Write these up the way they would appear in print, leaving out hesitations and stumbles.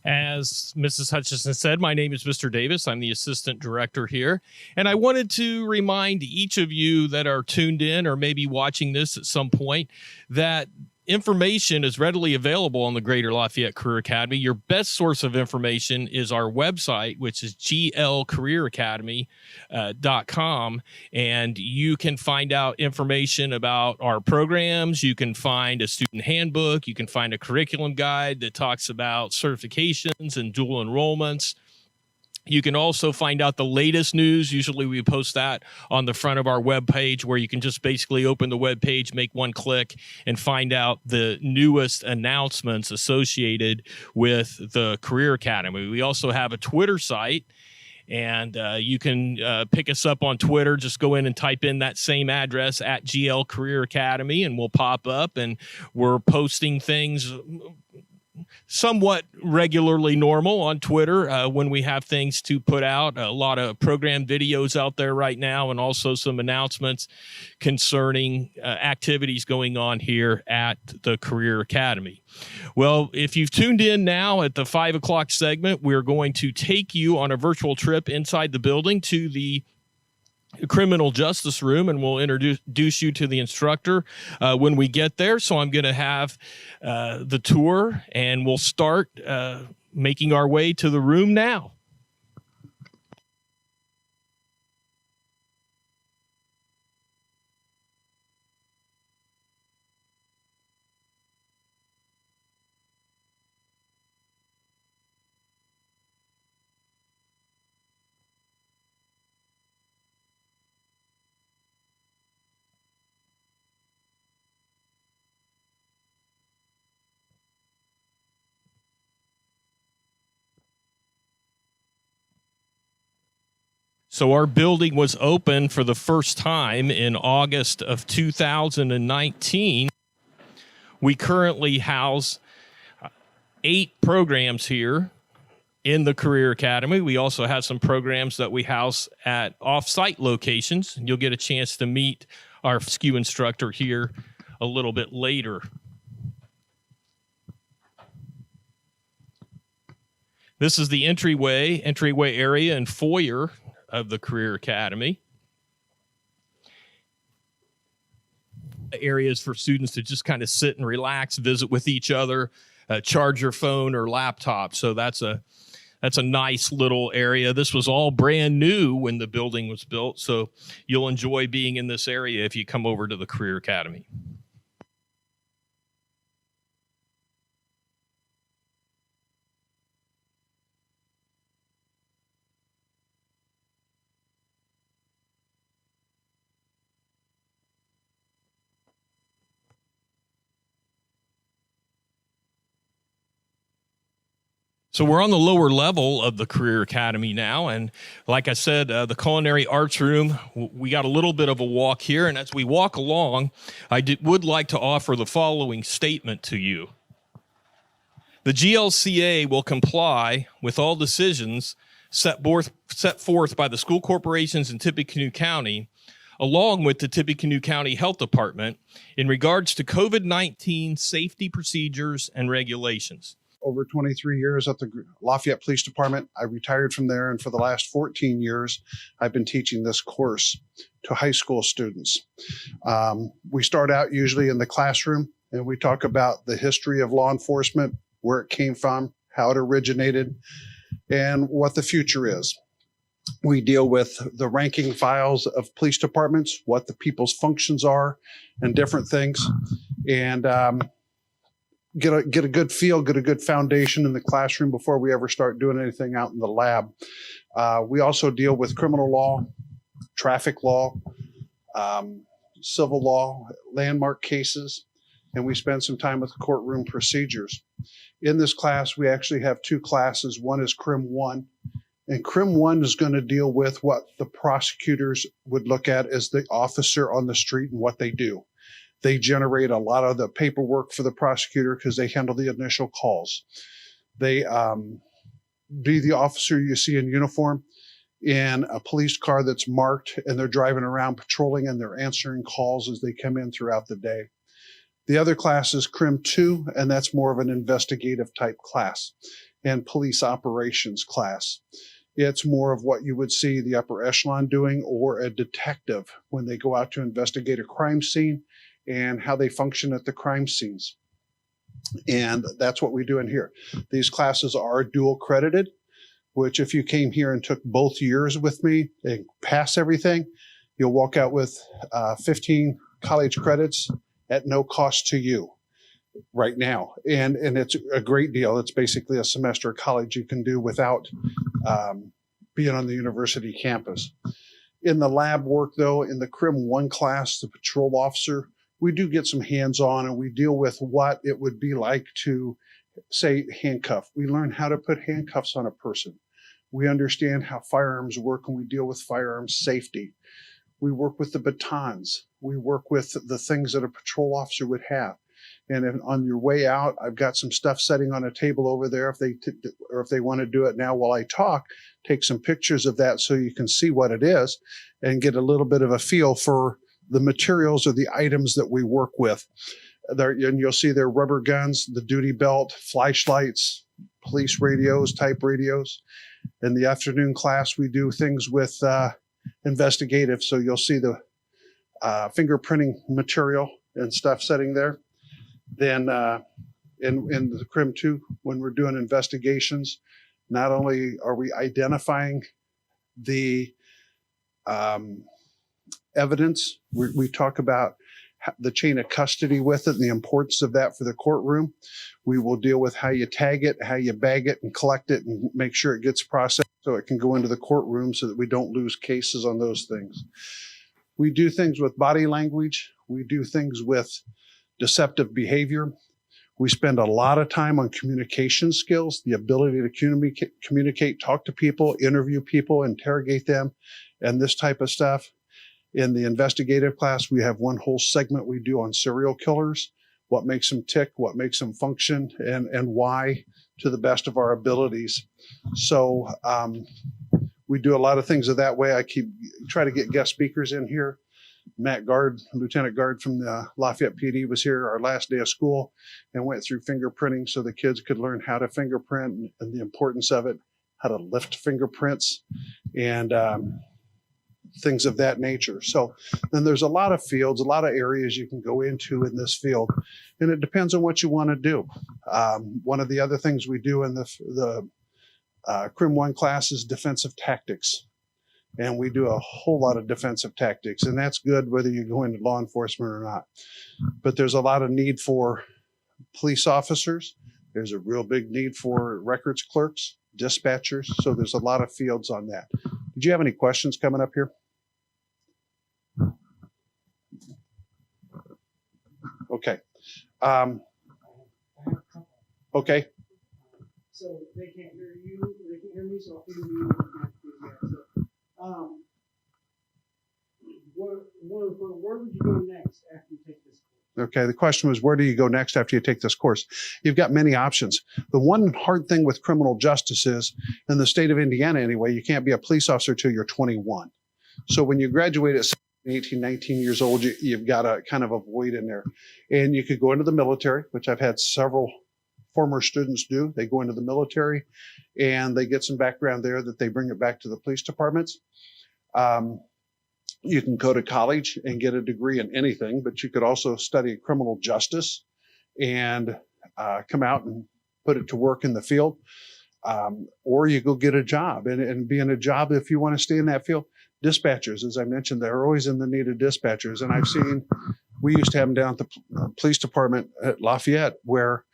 As Mrs. Hutchison said, my name is Mr. Davis. I'm the assistant director here. And I wanted to remind each of you that are tuned in or maybe watching this at some point that information is readily available on the Greater Lafayette Career Academy. Your best source of information is our website, which is glcareeracademy.com. And you can find out information about our programs. You can find a student handbook. You can find a curriculum guide that talks about certifications and dual enrollments. You can also find out the latest news. Usually we post that on the front of our webpage, where you can just basically open the webpage, make one click, and find out the newest announcements associated with the Career Academy. We also have a Twitter site, and you can pick us up on Twitter. Just go in and type in that same address at GL Career Academy, and we'll pop up. And we're posting things somewhat regularly normal on Twitter when we have things to put out. A lot of program videos out there right now, and also some announcements concerning activities going on here at the Career Academy. Well, if you've tuned in now at the 5 o'clock segment, we're going to take you on a virtual trip inside the building to the criminal justice room, and we'll introduce you to the instructor when we get there. So I'm going to have the tour, and we'll start making our way to the room now. So our building was open for the first time in August of 2019. We currently house 8 programs here in the Career Academy. We also have some programs that we house at off-site locations. You'll get a chance to meet our SKU instructor here a little bit later. This is the entryway area and foyer of the Career Academy. Areas for students to just kind of sit and relax, visit with each other, charge your phone or laptop. So that's a nice little area. This was all brand new when the building was built, so you'll enjoy being in this area if you come over to the Career Academy. So we're on the lower level of the Career Academy now, and like I said, the Culinary Arts Room, we got a little bit of a walk here, and as we walk along, I would like to offer the following statement to you. The GLCA will comply with all decisions set forth by the school corporations in Tippecanoe County, along with the Tippecanoe County Health Department, in regards to COVID-19 safety procedures and regulations. Over 23 years at the Lafayette Police Department. I retired from there, and for the last 14 years, I've been teaching this course to high school students. We start out usually in the classroom, and we talk about the history of law enforcement, where it came from, how it originated, and what the future is. We deal with the ranking files of police departments, what the people's functions are, and different things. And get a good feel, get a good foundation in the classroom before we ever start doing anything out in the lab. We also deal with criminal law, traffic law, civil law, landmark cases, and we spend some time with courtroom procedures. In this class, we actually have 2 classes. One is Crim 1, and Crim 1 is going to deal with what the prosecutors would look at as the officer on the street and what they do. They generate a lot of the paperwork for the prosecutor because they handle the initial calls. They be the officer you see in uniform in a police car that's marked, and they're driving around patrolling, and they're answering calls as they come in throughout the day. The other class is Crim 2, and that's more of an investigative type class. and police operations class. It's more of what you would see the upper echelon doing, or a detective when they go out to investigate a crime scene and how they function at the crime scenes. And that's what we do in here. These classes are dual credited, which if you came here and took both years with me and pass everything, you'll walk out with 15 college credits at no cost to you right now. And it's a great deal. It's basically a semester of college you can do without being on the university campus. In the lab work, though, in the CRIM 1 class, the patrol officer, we do get some hands-on, and we deal with what it would be like to, say, handcuff. We learn how to put handcuffs on a person. We understand how firearms work, and we deal with firearms safety. We work with the batons. We work with the things that a patrol officer would have. And if, on your way out, I've got some stuff setting on a table over there. If they want to do it now while I talk, take some pictures of that so you can see what it is and get a little bit of a feel for the materials or the items that we work with. There, and you'll see their rubber guns, the duty belt, flashlights, police radios, type radios. In the afternoon class, we do things with investigative. So you'll see the fingerprinting material and stuff sitting there. Then in the CRIM 2, when we're doing investigations, not only are we identifying the evidence, we talk about the chain of custody with it and the importance of that for the courtroom. We will deal with how you tag it, how you bag it and collect it and make sure it gets processed so it can go into the courtroom so that we don't lose cases on those things. We do things with body language. We do things with deceptive behavior. We spend a lot of time on communication skills, the ability to communicate, talk to people, interview people, interrogate them, and this type of stuff. In the investigative class, we have one whole segment we do on serial killers, what makes them tick, what makes them function, and why, to the best of our abilities. So we do a lot of things that way. I try to get guest speakers in here. Matt Guard, Lieutenant Guard from the Lafayette PD, was here our last day of school and went through fingerprinting so the kids could learn how to fingerprint and the importance of it, how to lift fingerprints, and things of that nature. So then there's a lot of fields, a lot of areas you can go into in this field, and it depends on what you want to do. One of the other things we do in the CRIM 1 class is defensive tactics. And we do a whole lot of defensive tactics, and that's good whether you go into law enforcement or not. But there's a lot of need for police officers. There's a real big need for records clerks, dispatchers. So there's a lot of fields on that. Did you have any questions coming up here? Okay. Okay. So they can't hear you, they can't hear me, so I'll hear you. Where would you go next after you take this course? Okay, the question was, where do you go next after you take this course? You've got many options. The one hard thing with criminal justice is, in the state of Indiana anyway, you can't be a police officer till you're 21. So when you graduate at 18, 19 years old, you've got a kind of a void in there. And you could go into the military, which I've had several former students do. They go into the military and they get some background there that they bring it back to the police departments. You can go to college and get a degree in anything, but you could also study criminal justice and come out and put it to work in the field. Or you go get a job and be in a job if you want to stay in that field. Dispatchers, as I mentioned, they're always in the need of dispatchers. And I've seen, we used to have them down at the police department at Lafayette, where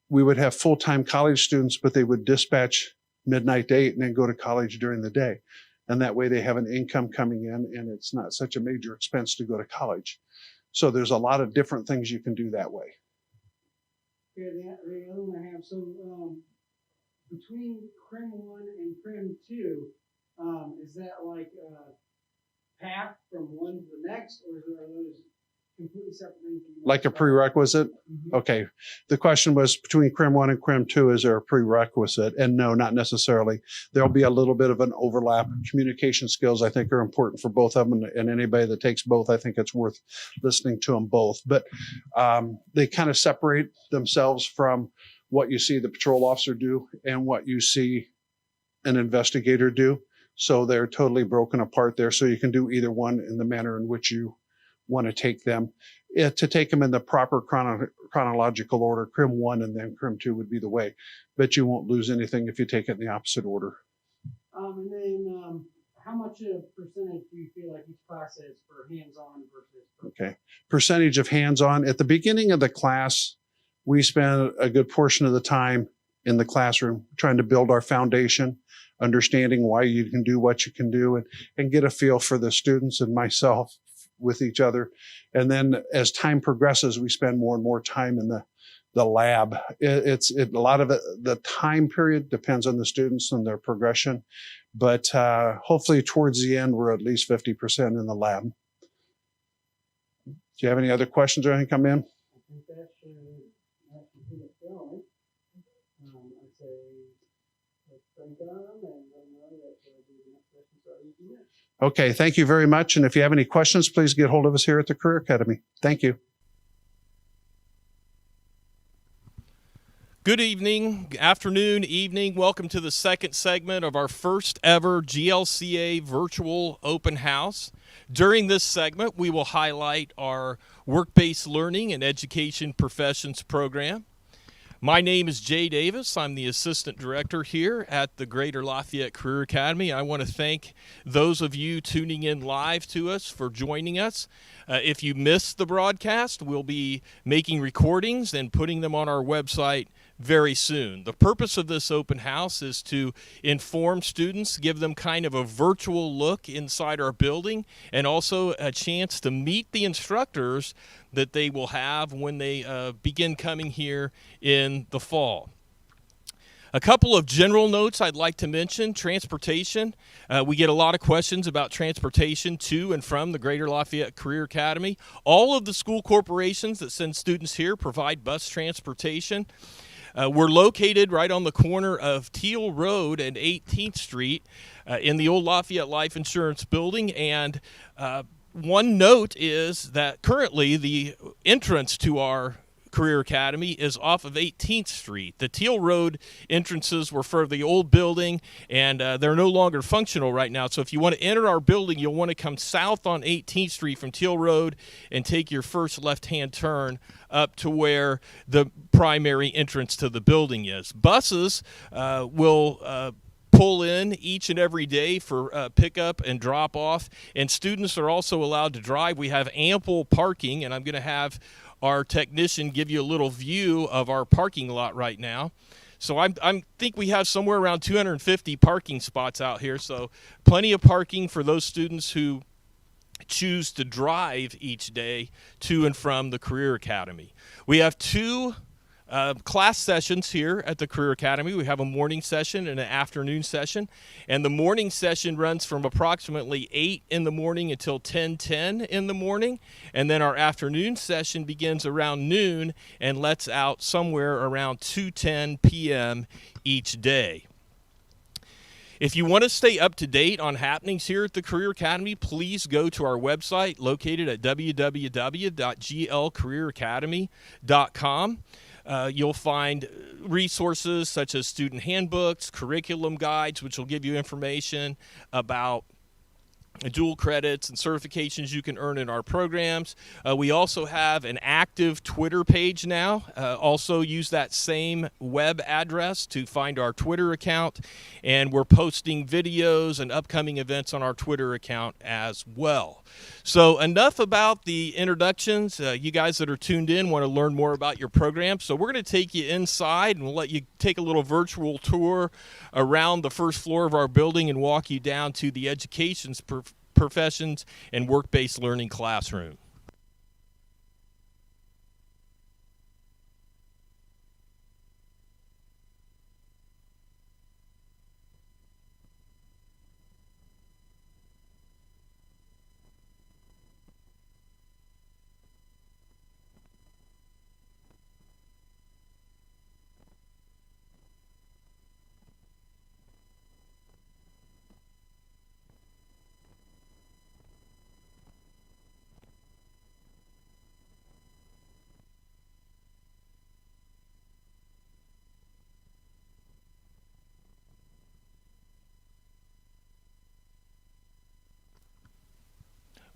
we would have full-time college students, but they would dispatch midnight to 8 and then go to college during the day. And that way they have an income coming in, and it's not such a major expense to go to college. So there's a lot of different things you can do that way. Okay, the other one I have, so between CRIM 1 and CRIM 2, is that like a path from one to the next, or are those completely separate things? Like a prerequisite? Mm-hmm. Okay. The question was, between CRIM 1 and CRIM 2, is there a prerequisite? And no, not necessarily. There'll be a little bit of an overlap. Communication skills, I think, are important for both of them. And anybody that takes both, I think it's worth listening to them both. But they kind of separate themselves from what you see the patrol officer do and what you see an investigator do. So they're totally broken apart there. So you can do either one in the manner in which you want to take them. To take them in the proper chronological order, CRIM 1 and then CRIM 2 would be the way. But you won't lose anything if you take it in the opposite order. And then how much of percentage do you feel like each class is for hands-on versus? Okay. Percentage of hands-on. At the beginning of the class, we spend a good portion of the time in the classroom trying to build our foundation, understanding why you can do what you can do, and get a feel for the students and myself with each other. And then as time progresses, we spend more and more time in the lab. A lot of it, the time period depends on the students and their progression, but hopefully towards the end, we're at least 50% in the lab. Do you have any other questions or anything come in? I think that should keep it going. I'd say let's thank them and let them know that the next session starting in 2 minutes. Okay, thank you very much. And if you have any questions, please get hold of us here at the Career Academy. Thank you. Good evening, afternoon, evening. Welcome to the second segment of our first ever GLCA virtual open house. During this segment, we will highlight our work-based learning and education professions program. My name is Jay Davis. I'm the Assistant Director here at the Greater Lafayette Career Academy. I want to thank those of you tuning in live to us for joining us. If you missed the broadcast, we'll be making recordings and putting them on our website very soon. The purpose of this open house is to inform students, give them kind of a virtual look inside our building, and also a chance to meet the instructors that they will have when they begin coming here in the fall. A couple of general notes I'd like to mention. Transportation. We get a lot of questions about transportation to and from the Greater Lafayette Career Academy. All of the school corporations that send students here provide bus transportation. We're located right on the corner of Teal Road and 18th Street in the old Lafayette Life Insurance Building. And one note is that currently the entrance to our Career Academy is off of 18th Street. The Teal Road entrances were for the old building, and they're no longer functional right now. So if you want to enter our building, you'll want to come south on 18th Street from Teal Road and take your first left-hand turn up to where the primary entrance to the building is. Buses will pull in each and every day for pickup and drop off, and students are also allowed to drive. We have ample parking, and I'm going to have our technician give you a little view of our parking lot right now. So I think we have somewhere around 250 parking spots out here, so plenty of parking for those students who choose to drive each day to and from the Career Academy. We have two class sessions here at the Career Academy. We have a morning session and an afternoon session, and the morning session runs from approximately 8 in the morning until 10:10 in the morning, and then our afternoon session begins around noon and lets out somewhere around 2:10 p.m. each day. If you want to stay up to date on happenings here at the Career Academy, please go to our website located at www.glcareeracademy.com. You'll find resources such as student handbooks, curriculum guides, which will give you information about dual credits and certifications you can earn in our programs. We also have an active Twitter page now. Also use that same web address to find our Twitter account, and we're posting videos and upcoming events on our Twitter account as well. So enough about the introductions. You guys that are tuned in want to learn more about your program, so we're going to take you inside and we'll let you take a little virtual tour around the first floor of our building and walk you down to the education's professions and work-based learning classroom.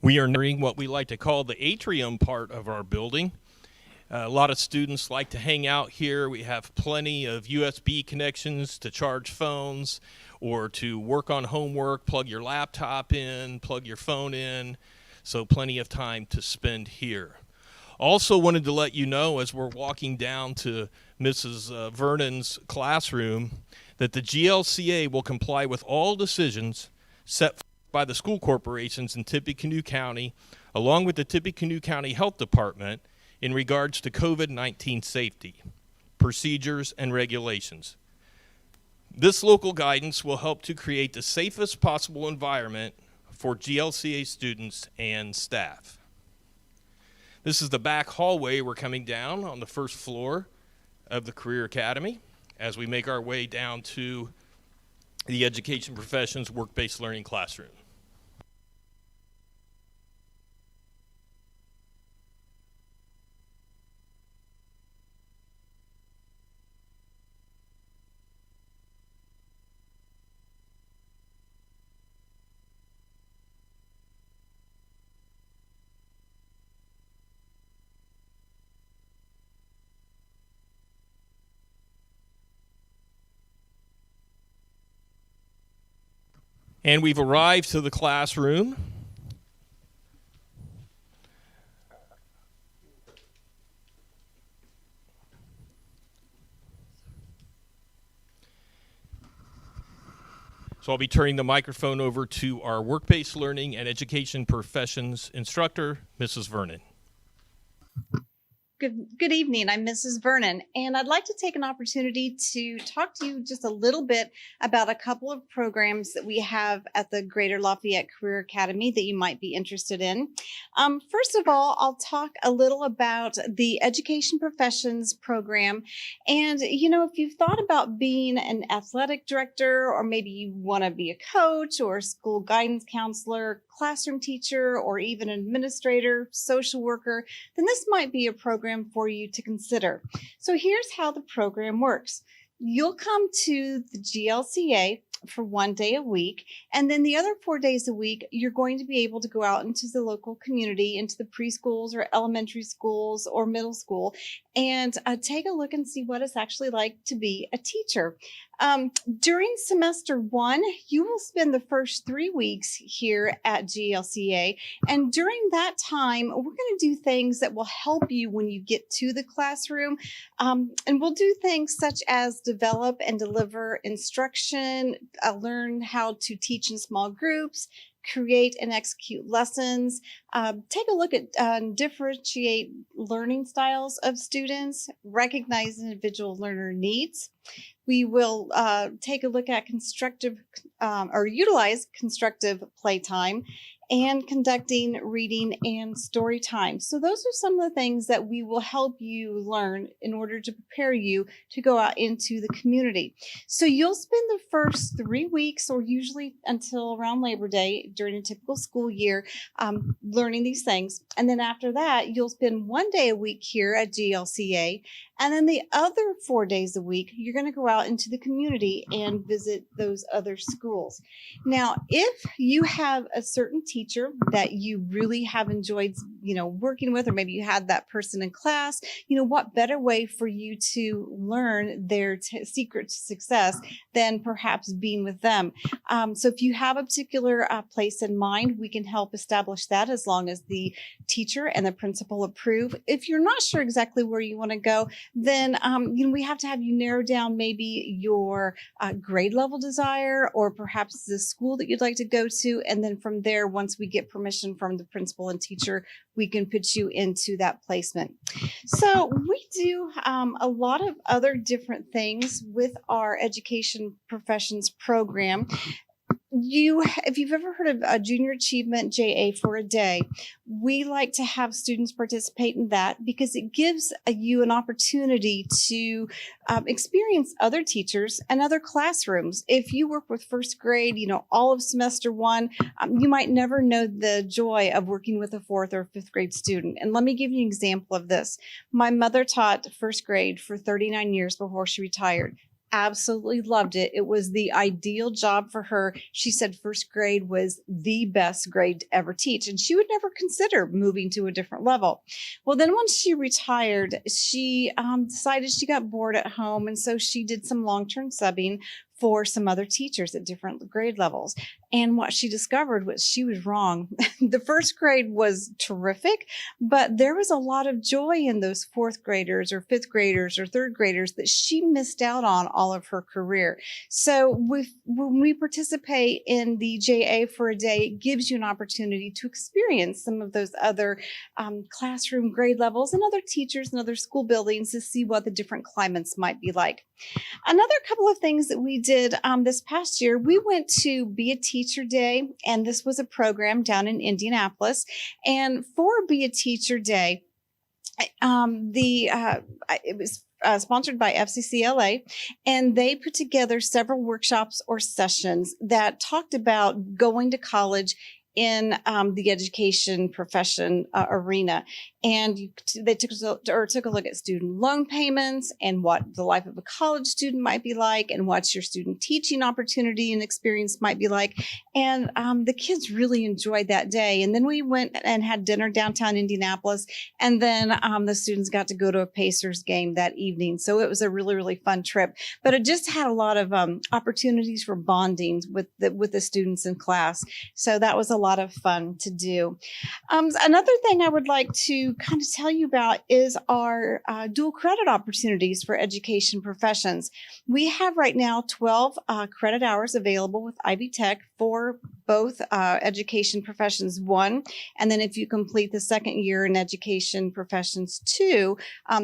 We are nearing what we like to call the atrium part of our building. A lot of students like to hang out here. We have plenty of USB connections to charge phones or to work on homework, plug your laptop in, plug your phone in. So plenty of time to spend here. Also wanted to let you know as we're walking down to Mrs. Vernon's classroom that the GLCA will comply with all decisions set by the school corporations in Tippecanoe County, along with the Tippecanoe County Health Department in regards to COVID-19 safety, procedures, and regulations. This local guidance will help to create the safest possible environment for GLCA students and staff. This is the back hallway we're coming down on the first floor of the Career Academy as we make our way down to the Education Professions Work-Based Learning Classroom. And we've arrived to the classroom. So I'll be turning the microphone over to our work-based learning and education professions instructor, Mrs. Vernon. Good evening. I'm Mrs. Vernon, and I'd like to take an opportunity to talk to you just a little bit about a couple of programs that we have at the Greater Lafayette Career Academy that you might be interested in. First of all, I'll talk a little about the Education Professions program. And, you know, if you've thought about being an athletic director, or maybe you want to be a coach or a school guidance counselor, classroom teacher, or even an administrator, social worker, then this might be a program for you to consider. So here's how the program works. You'll come to the GLCA for 1 day a week, and then the other 4 days a week, you're going to be able to go out into the local community, into the preschools or elementary schools or middle school, and take a look and see what it's actually like to be a teacher. During semester 1, you will spend the first 3 weeks here at GLCA. And during that time, we're going to do things that will help you when you get to the classroom. And we'll do things such as develop and deliver instruction, learn how to teach in small groups, create and execute lessons, take a look at differentiate learning styles of students, recognize individual learner needs. We will take a look at constructive or utilize constructive playtime and conducting reading and story time. So those are some of the things that we will help you learn in order to prepare you to go out into the community. So you'll spend the first 3 weeks, or usually until around Labor Day during a typical school year, learning these things. And then after that, you'll spend 1 day a week here at GLCA. And then the other 4 days a week, you're going to go out into the community and visit those other schools. Now, if you have a certain teacher that you really have enjoyed, working with, or maybe you had that person in class, what better way for you to learn their secret to success than perhaps being with them? So if you have a particular place in mind, we can help establish that as long as the teacher and the principal approve. If you're not sure exactly where you want to go, then we have to have you narrow down maybe your grade level desire, or perhaps the school that you'd like to go to. And then from there, once we get permission from the principal and teacher, we can put you into that placement. So we do a lot of other different things with our Education Professions program. If you've ever heard of a Junior Achievement JA for a Day, we like to have students participate in that because it gives you an opportunity to experience other teachers and other classrooms. If you work with first grade, all of semester 1, you might never know the joy of working with a 4th or 5th grade student. And let me give you an example of this. My mother taught first grade for 39 years before she retired. absolutely loved it. It was the ideal job for her. She said first grade was the best grade to ever teach, and she would never consider moving to a different level. Well, then once she retired, she decided she got bored at home, and so she did some long-term subbing for some other teachers at different grade levels. And what she discovered was she was wrong. The first grade was terrific, but there was a lot of joy in those fourth graders or fifth graders or third graders that she missed out on all of her career. So when we participate in the JA for a day, it gives you an opportunity to experience some of those other classroom grade levels and other teachers and other school buildings to see what the different climates might be like. Another couple of things that we did this past year, we went to Be a Teacher Day, and this was a program down in Indianapolis. And for Be a Teacher Day, it was sponsored by FCCLA, and they put together several workshops or sessions that talked about going to college in the education profession arena. And they took a look at student loan payments and what the life of a college student might be like, and what your student teaching opportunity and experience might be like. And the kids really enjoyed that day. And then we went and had dinner downtown Indianapolis, and then the students got to go to a Pacers game that evening. So it was a really, really fun trip. But it just had a lot of opportunities for bonding with the students in class. So that was a lot of fun to do. Another thing I would like to kind of tell you about is our dual credit opportunities for education professions. We have right now 12 credit hours available with Ivy Tech for both education professions 1, and then if you complete the second year in education professions 2,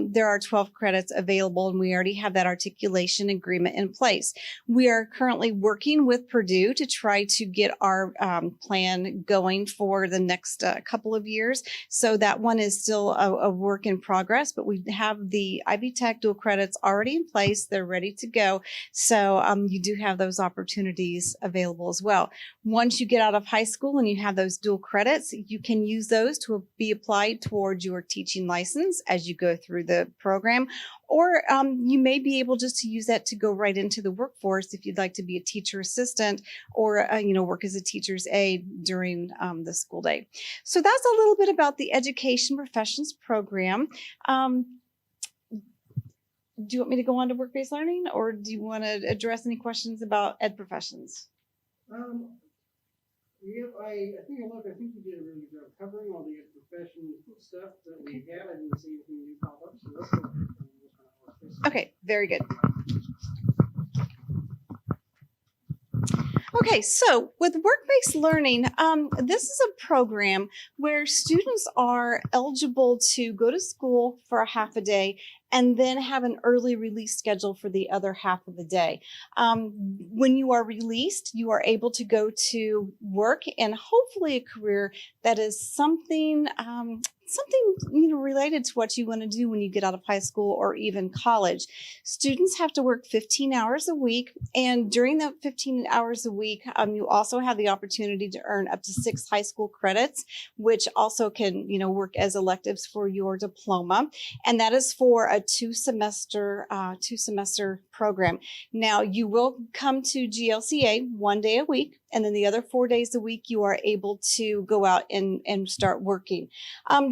there are 12 credits available, and we already have that articulation agreement in place. We are currently working with Purdue to try to get our plan going for the next couple of years. So that one is still a work in progress, but we have the Ivy Tech dual credits already in place. They're ready to go. So you do have those opportunities available as well. Once you get out of high school and you have those dual credits, you can use those to be applied towards your teaching license as you go through the program. Or you may be able just to use that to go right into the workforce if you'd like to be a teacher assistant or work as a teacher's aide during the school day. So that's a little bit about the Education Professions program. Do you want me to go on to work-based learning, or do you want to address any questions about ed professions? I think you did a really good job covering all the profession stuff that we have. I didn't see anything new pop up, so let's go ahead and just kind of work this. Okay, very good. Okay, so with work-based learning, this is a program where students are eligible to go to school for a half a day and then have an early release schedule for the other half of the day. When you are released, you are able to go to work and hopefully a career that is something related to what you want to do when you get out of high school or even college. Students have to work 15 hours a week, and during that 15 hours a week, you also have the opportunity to earn up to 6 high school credits, which also can, work as electives for your diploma, and that is for a two semester program. Now, you will come to GLCA 1 day a week, and then the other 4 days a week, you are able to go out and start working.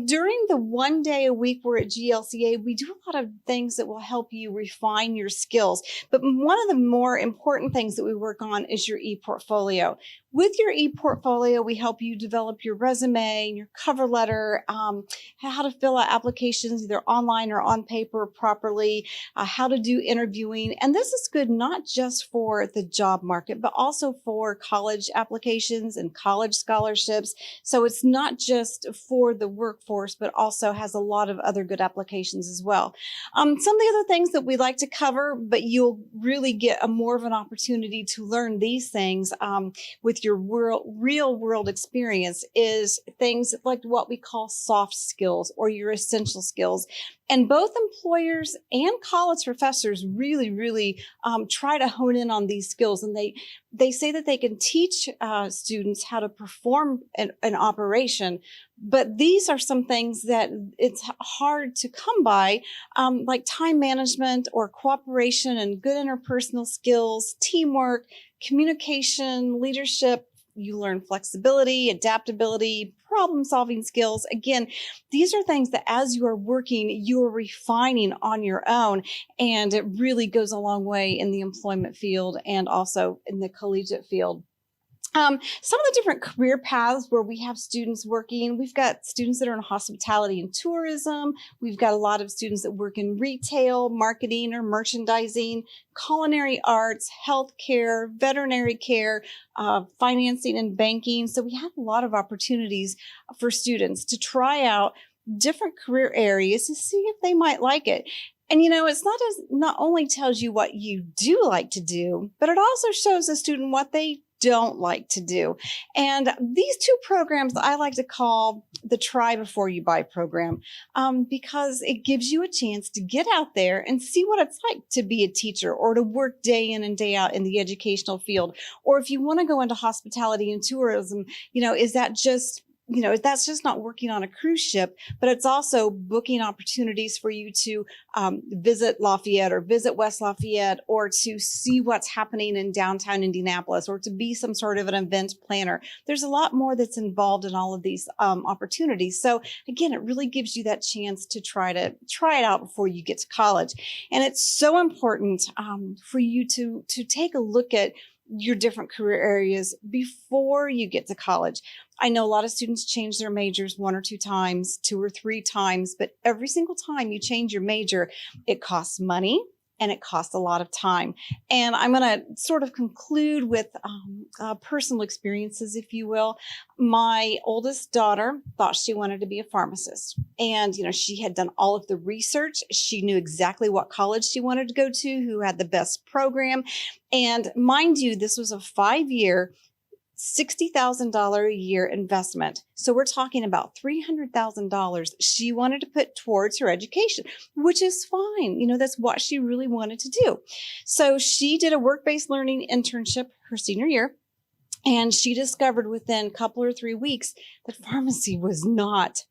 During the 1 day a week we're at GLCA, we do a lot of things that will help you refine your skills. But one of the more important things that we work on is your e-portfolio. With your e-portfolio, we help you develop your resume, your cover letter, how to fill out applications either online or on paper properly, how to do interviewing. And this is good not just for the job market, but also for college applications and college scholarships. So it's not just for the workforce, but also has a lot of other good applications as well. Some of the other things that we like to cover, but you'll really get more of an opportunity to learn these things with your real world experience, is things like what we call soft skills or your essential skills. And both employers and college professors really try to hone in on these skills. And they say that they can teach students how to perform an operation, but these are some things that it's hard to come by, like time management or cooperation and good interpersonal skills, teamwork, communication, leadership. You learn flexibility, adaptability, problem solving skills. Again, these are things that as you are working, you are refining on your own. And it really goes a long way in the employment field and also in the collegiate field. Some of the different career paths where we have students working, we've got students that are in hospitality and tourism. We've got a lot of students that work in retail, marketing or merchandising, culinary arts, healthcare, veterinary care, financing and banking. So we have a lot of opportunities for students to try out different career areas to see if they might like it. And, it's not only tells you what you do like to do, but it also shows the student what they don't like to do. And these two programs I like to call the Try Before You Buy program, because it gives you a chance to get out there and see what it's like to be a teacher or to work day in and day out in the educational field. Or if you want to go into hospitality and tourism, is that just that's just not working on a cruise ship, but it's also booking opportunities for you to visit Lafayette or visit West Lafayette, or to see what's happening in downtown Indianapolis, or to be some sort of an event planner. There's a lot more that's involved in all of these opportunities. So again, it really gives you that chance to try it out before you get to college. And it's so important for you to take a look at your different career areas before you get to college. I know a lot of students change their majors 1 or 2 times, 2 or 3 times, but every single time you change your major, it costs money and it costs a lot of time. And I'm going to sort of conclude with personal experiences, if you will. My oldest daughter thought she wanted to be a pharmacist. And, she had done all of the research. She knew exactly what college she wanted to go to, who had the best program. And mind you, this was a 5-year, $60,000 a year investment. So we're talking about $300,000 she wanted to put towards her education, which is fine. That's what she really wanted to do. So she did a work-based learning internship her senior year. And she discovered within a couple or 3 weeks that pharmacy was not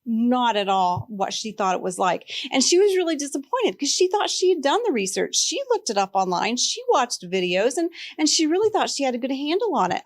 at all what she thought it was like. And she was really disappointed because she thought she had done the research. She looked it up online. She watched videos and she really thought she had a good handle on it.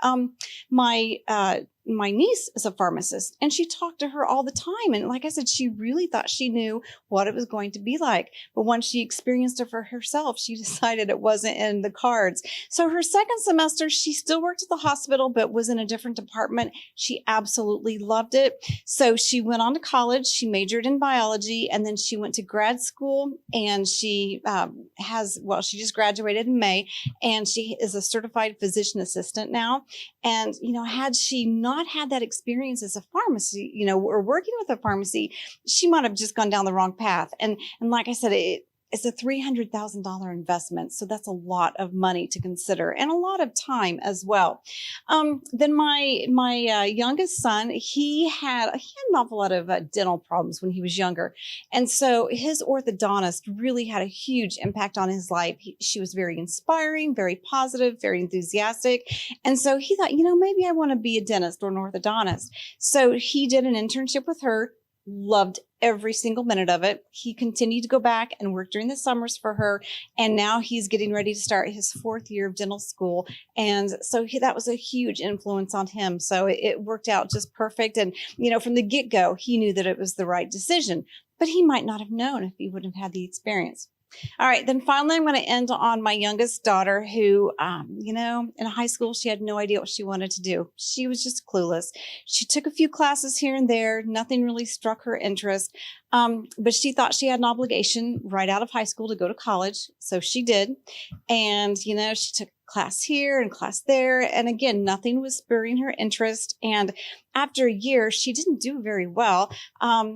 My niece is a pharmacist and she talked to her all the time. And like I said, she really thought she knew what it was going to be like. But once she experienced it for herself, she decided it wasn't in the cards. So her second semester, she still worked at the hospital, but was in a different department. She absolutely loved it. So she went on to college. She majored in biology and then she went to grad school, and she she just graduated in May, and she is a certified physician assistant now. And, had she not had that experience as a pharmacy, or working with a pharmacy, she might have just gone down the wrong path. And like I said, it's a $300,000 investment. So that's a lot of money to consider and a lot of time as well. Then my youngest son, he had an awful lot of dental problems when he was younger. And so his orthodontist really had a huge impact on his life. She was very inspiring, very positive, very enthusiastic. And so he thought, maybe I want to be a dentist or an orthodontist. So he did an internship with her. Loved every single minute of it. He continued to go back and work during the summers for her. And now he's getting ready to start his 4th year of dental school. And so that was a huge influence on him. So it worked out just perfect. And, from the get-go, he knew that it was the right decision, but he might not have known if he wouldn't have had the experience. All right. Then finally, I'm going to end on my youngest daughter who, in high school, she had no idea what she wanted to do. She was just clueless. She took a few classes here and there. Nothing really struck her interest. But she thought she had an obligation right out of high school to go to college. So she did. And, she took class here and class there. And again, nothing was spurring her interest. And after a year, she didn't do very well.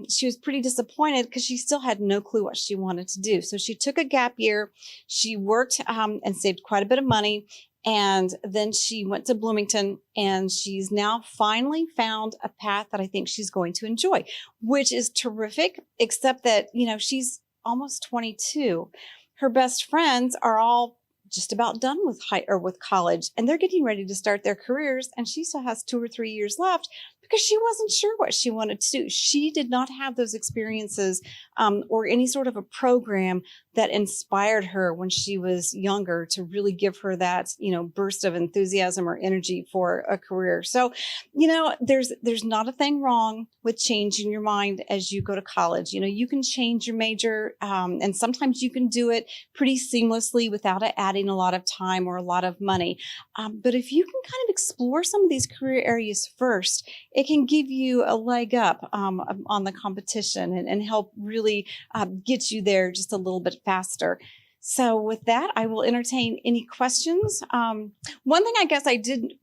She was pretty disappointed because she still had no clue what she wanted to do. So she took a gap year. She worked and saved quite a bit of money. And then she went to Bloomington, and she's now finally found a path that I think she's going to enjoy, which is terrific, except that, she's almost 22. Her best friends are all just about done with with college, and they're getting ready to start their careers, and she still has 2 or 3 years left because she wasn't sure what she wanted to do. She did not have those experiences or any sort of a program that inspired her when she was younger to really give her that, burst of enthusiasm or energy for a career. So, there's not a thing wrong with changing your mind as you go to college. You can change your major, and sometimes you can do it pretty seamlessly without it adding a lot of time or a lot of money. But if you can kind of explore some of these career areas first, it can give you a leg up on the competition and help really get you there just a little bit faster. So with that, I will entertain any questions. One thing I did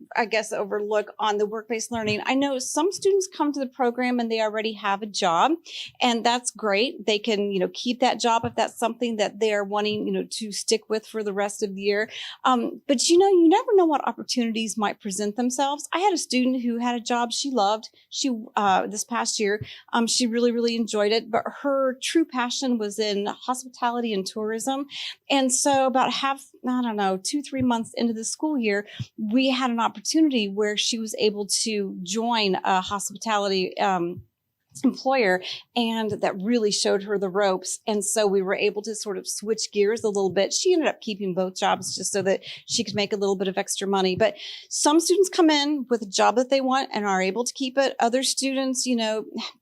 overlook on the work-based learning, I know some students come to the program and they already have a job, and that's great. They can, keep that job if that's something that they're wanting, to stick with for the rest of the year. But you never know what opportunities might present themselves. I had a student who had a job she loved. This past year, she really, really enjoyed it, but her true passion was in hospitality and tourism. And so about 2-3 months into the school year, we had an opportunity where she was able to join a hospitality employer, and that really showed her the ropes. And so we were able to sort of switch gears a little bit. She ended up keeping both jobs just so that she could make a little bit of extra money. But some students come in with a job that they want and are able to keep it. Other students,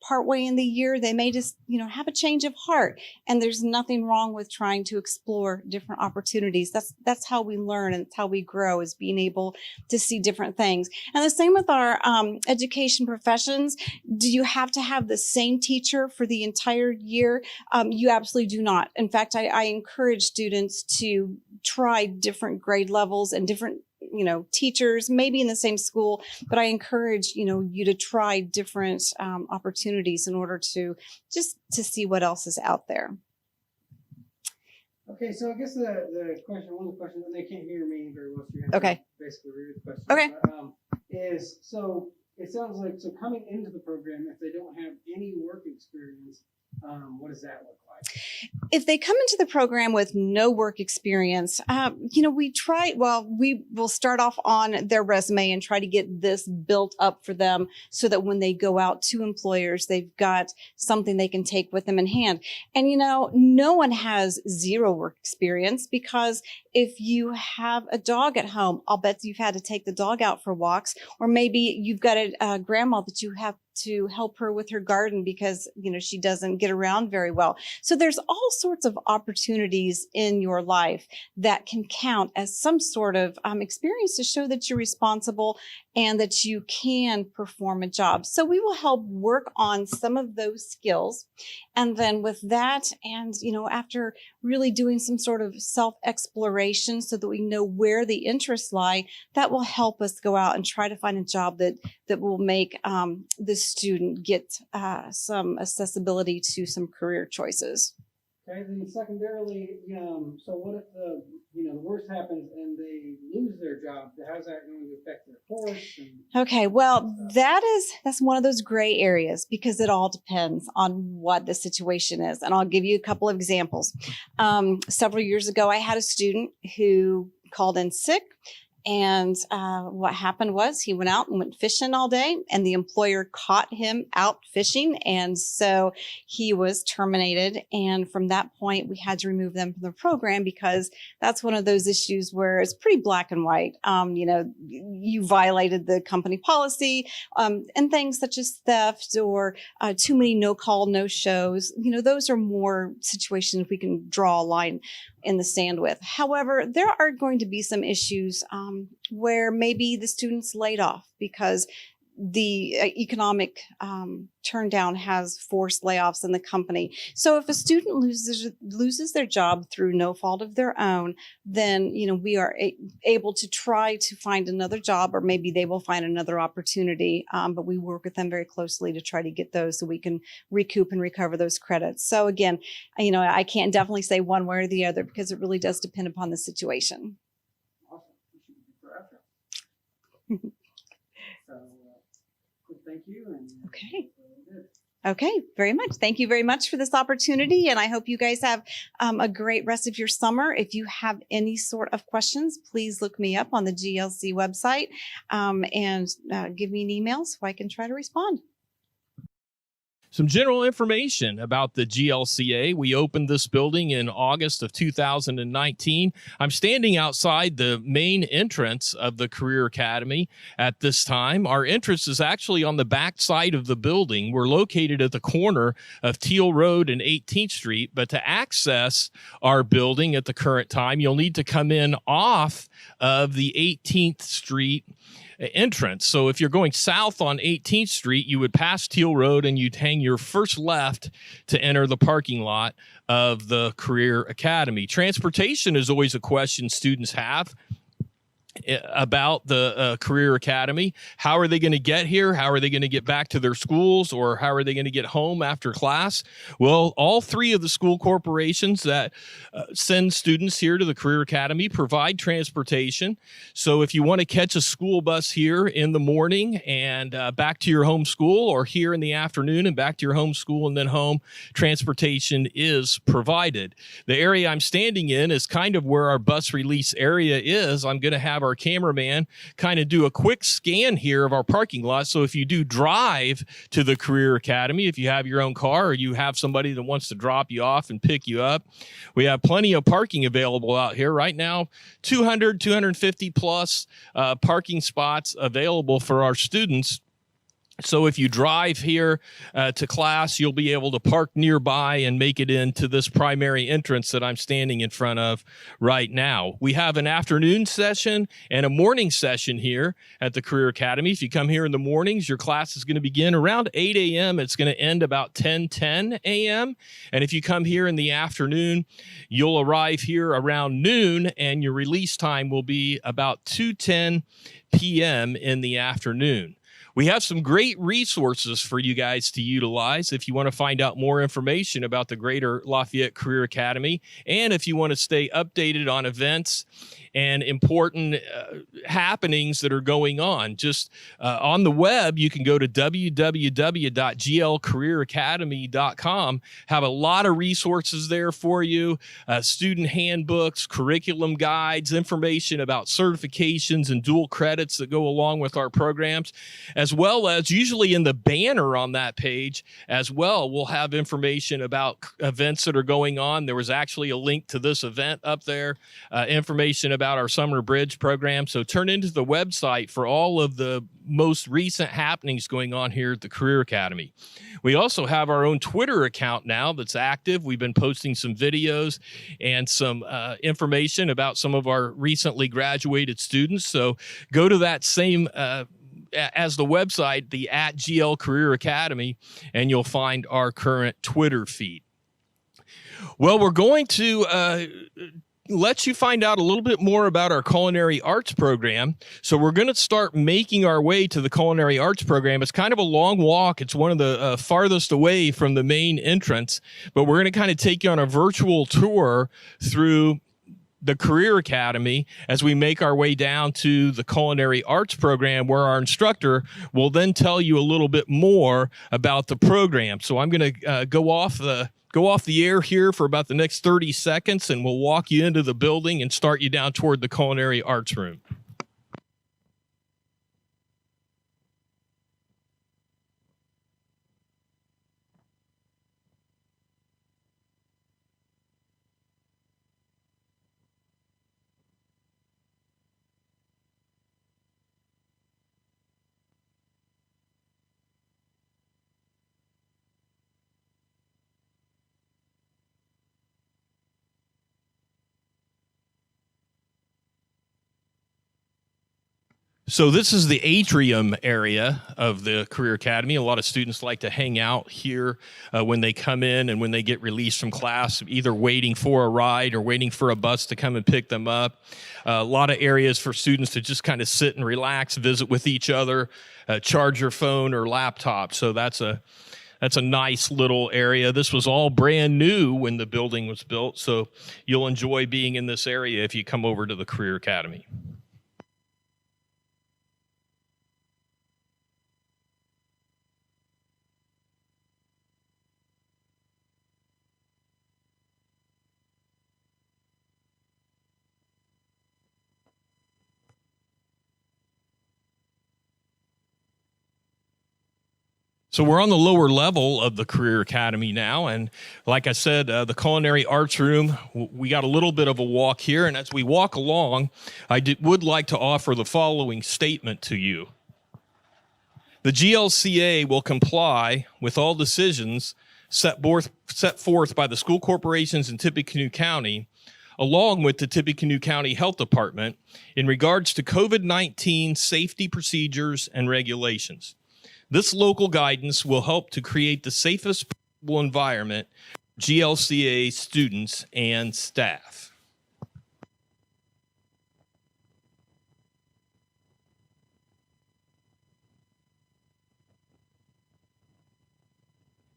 partway in the year, they may just, have a change of heart. And there's nothing wrong with trying to explore different opportunities. That's how we learn, and it's how we grow, is being able to see different things. And the same with our education professions. Do you have to have the same teacher for the entire year? You absolutely do not. In fact, I encourage students to try different grade levels and different teachers, maybe in the same school, but I encourage, you to try different opportunities in order to see what else is out there. Okay, so I guess one of the questions, and they can't hear me very well, so you have Okay. to basically read the question. Okay. Is, so it sounds like, so coming into the program, if they don't have any work experience, what does that look like? If they come into the program with no work experience, we will start off on their resume and try to get this built up for them so that when they go out to employers, they've got something they can take with them in hand. And, no one has zero work experience, because if you have a dog at home, I'll bet you've had to take the dog out for walks, or maybe you've got a grandma that you have to help her with her garden because, she doesn't get around very well. So there's all sorts of opportunities in your life that can count as some sort of experience to show that you're responsible and that you can perform a job. So we will help work on some of those skills. And then with that, and, after really doing some sort of self-exploration so that we know where the interests lie, that will help us go out and try to find a job that will make the student get some accessibility to some career choices. Okay, then secondarily, so what if the worst happens and they lose their job? How's that going to affect their course? Okay, well, that's one of those gray areas, because it all depends on what the situation is. And I'll give you a couple of examples. Several years ago, I had a student who called in sick. And what happened was he went out and went fishing all day, and the employer caught him out fishing. And so he was terminated. And from that point, we had to remove them from the program, because that's one of those issues where it's pretty black and white. You violated the company policy, and things such as theft or too many no-call, no-shows. Those are more situations we can draw a line in the sand with. However, there are going to be some issues where maybe the student's laid off because the economic turndown has forced layoffs in the company. So if a student loses their job through no fault of their own, then we are able to try to find another job, or maybe they will find another opportunity. But we work with them very closely to try to get those so we can recoup and recover those credits. So again, I can't definitely say one way or the other, because it really does depend upon the situation. Awesome. So, thank you. And Okay. Okay, very much. Thank you very much for this opportunity. And I hope you guys have a great rest of your summer. If you have any sort of questions, please look me up on the GLC website and give me an email so I can try to respond. Some general information about the GLCA. We opened this building in August of 2019. I'm standing outside the main entrance of the Career Academy at this time. Our entrance is actually on the back side of the building. We're located at the corner of Teal Road and 18th Street, but to access our building at the current time, you'll need to come in off of the 18th Street entrance. So if you're going south on 18th Street, you would pass Teal Road and you'd hang your first left to enter the parking lot of the Career Academy. Transportation is always a question students have about the Career Academy. How are they going to get here? How are they going to get back to their schools? Or how are they going to get home after class? Well, all three of the school corporations that send students here to the Career Academy provide transportation. So if you want to catch a school bus here in the morning and back to your home school, or here in the afternoon and back to your home school and then home, transportation is provided. The area I'm standing in is kind of where our bus release area is. I'm going to have our cameraman kind of do a quick scan here of our parking lot. So if you do drive to the Career Academy, if you have your own car or you have somebody that wants to drop you off and pick you up, we have plenty of parking available out here right now. 250 plus parking spots available for our students. So if you drive here to class, you'll be able to park nearby and make it into this primary entrance that I'm standing in front of right now. We have an afternoon session and a morning session here at the Career Academy. If you come here in the mornings, your class is going to begin around 8 a.m. It's going to end about 10:10 a.m. And if you come here in the afternoon, you'll arrive here around noon, and your release time will be about 2:10 p.m. in the afternoon. We have some great resources for you guys to utilize if you want to find out more information about the Greater Lafayette Career Academy, and if you want to stay updated on events and important happenings that are going on. Just on the web, you can go to www.glcareeracademy.com. Have a lot of resources there for you, student handbooks, curriculum guides, information about certifications and dual credits that go along with our programs, as well as usually in the banner on that page as well, we'll have information about events that are going on. There was actually a link to this event up there, information about our Summer Bridge program. So turn into the website for all of the most recent happenings going on here at the Career Academy. We also have our own Twitter account now that's active. We've been posting some videos and some information about some of our recently graduated students. So go to that same as the website, the @GL Career Academy, and you'll find our current Twitter feed. Well, we're going to let you find out a little bit more about our culinary arts program. So we're going to start making our way to the culinary arts program. It's kind of a long walk. It's one of the farthest away from the main entrance, but we're going to kind of take you on a virtual tour through the Career Academy as we make our way down to the culinary arts program, where our instructor will then tell you a little bit more about the program. So I'm going to go off the air here for about the next 30 seconds, and we'll walk you into the building and start you down toward the culinary arts room. So this is the atrium area of the Career Academy. A lot of students like to hang out here when they come in and when they get released from class, either waiting for a ride or waiting for a bus to come and pick them up. A lot of areas for students to just kind of sit and relax, visit with each other, charge your phone or laptop. So that's a nice little area. This was all brand new when the building was built, so you'll enjoy being in this area if you come over to the Career Academy. So we're on the lower level of the Career Academy now. And like I said, the Culinary Arts Room, we got a little bit of a walk here. And as we walk along, would like to offer the following statement to you. The GLCA will comply with all decisions set forth by the school corporations in Tippecanoe County, along with the Tippecanoe County Health Department in regards to COVID-19 safety procedures and regulations. This local guidance will help to create the safest possible environment for GLCA students and staff.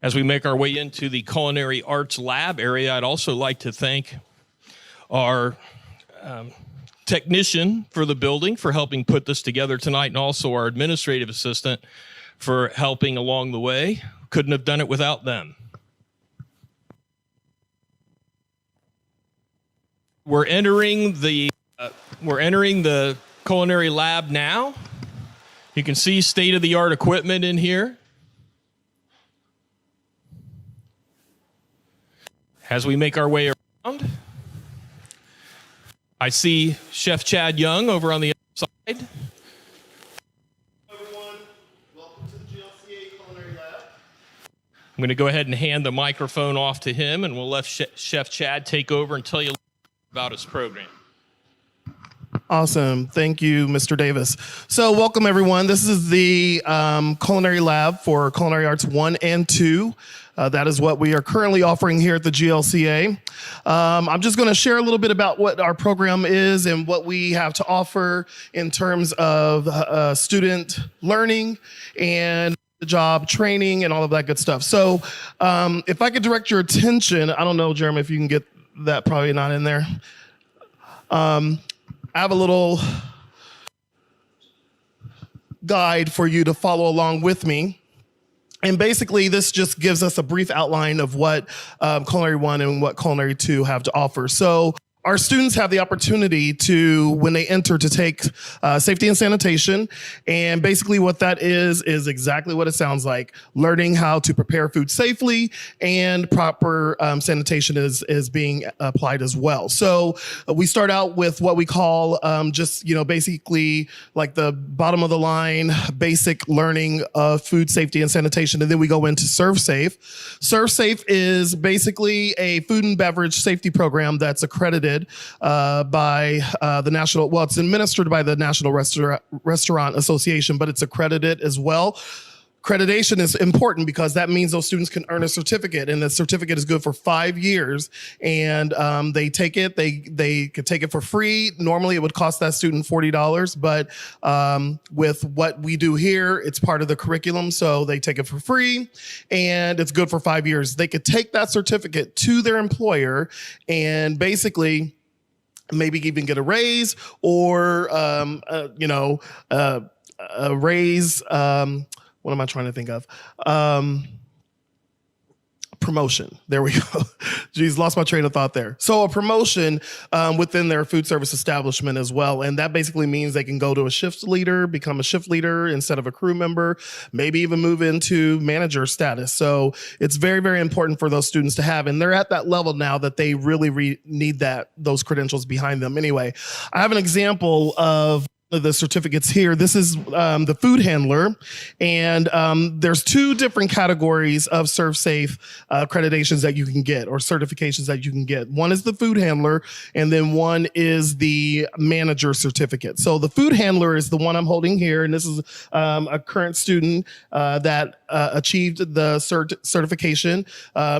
As we make our way into the Culinary Arts Lab area, I'd also like to thank our technician for the building for helping put this together tonight, and also our administrative assistant for helping along the way. Couldn't have done it without them. We're entering the culinary lab now. You can see state-of-the-art equipment in here. As we make our way around, I see Chef Chad Young over on the other side. I'm going to go ahead and hand the microphone off to him, and we'll let Chef Chad take over and tell you about his program. Awesome. Thank you, Mr. Davis. So welcome, everyone. This is the Culinary Lab for Culinary Arts 1 and 2. That is what we are currently offering here at the GLCA. I'm just going to share a little bit about what our program is and what we have to offer in terms of student learning and the job training and all of that good stuff. So if I could direct your attention, I don't know, Jeremy, if you can get that, probably not in there. I have a little guide for you to follow along with me. And basically, this just gives us a brief outline of what Culinary 1 and what Culinary 2 have to offer. So our students have the opportunity to, when they enter, to take safety and sanitation. And basically what that is exactly what it sounds like: learning how to prepare food safely, and proper sanitation is being applied as well. So we start out with what we call basically like the bottom of the line basic learning of food safety and sanitation. And then we go into Serve Safe. Serve Safe is basically a food and beverage safety program that's accredited by the National, well, it's administered by the National Restaurant Association, but it's accredited as well. Accreditation is important because that means those students can earn a certificate, and the certificate is good for 5 years. And they take it, they could take it for free. Normally it would cost that student $40, but with what we do here, it's part of the curriculum. So they take it for free, and it's good for 5 years. They could take that certificate to their employer and basically maybe even get a raise, or a raise. What am I trying to think of? Promotion. There we go. Geez, lost my train of thought there. So a promotion within their food service establishment as well. And that basically means they can go to a shift leader, become a shift leader instead of a crew member, maybe even move into manager status. So it's very, very important for those students to have. And they're at that level now that they really need those credentials behind them. Anyway, I have an example of the certificates here. This is the food handler, and there's 2 different categories of Serve Safe accreditations that you can get, or certifications that you can get. One is the food handler, and then one is the manager certificate. So the food handler is the one I'm holding here, and this is a current student that achieved the certification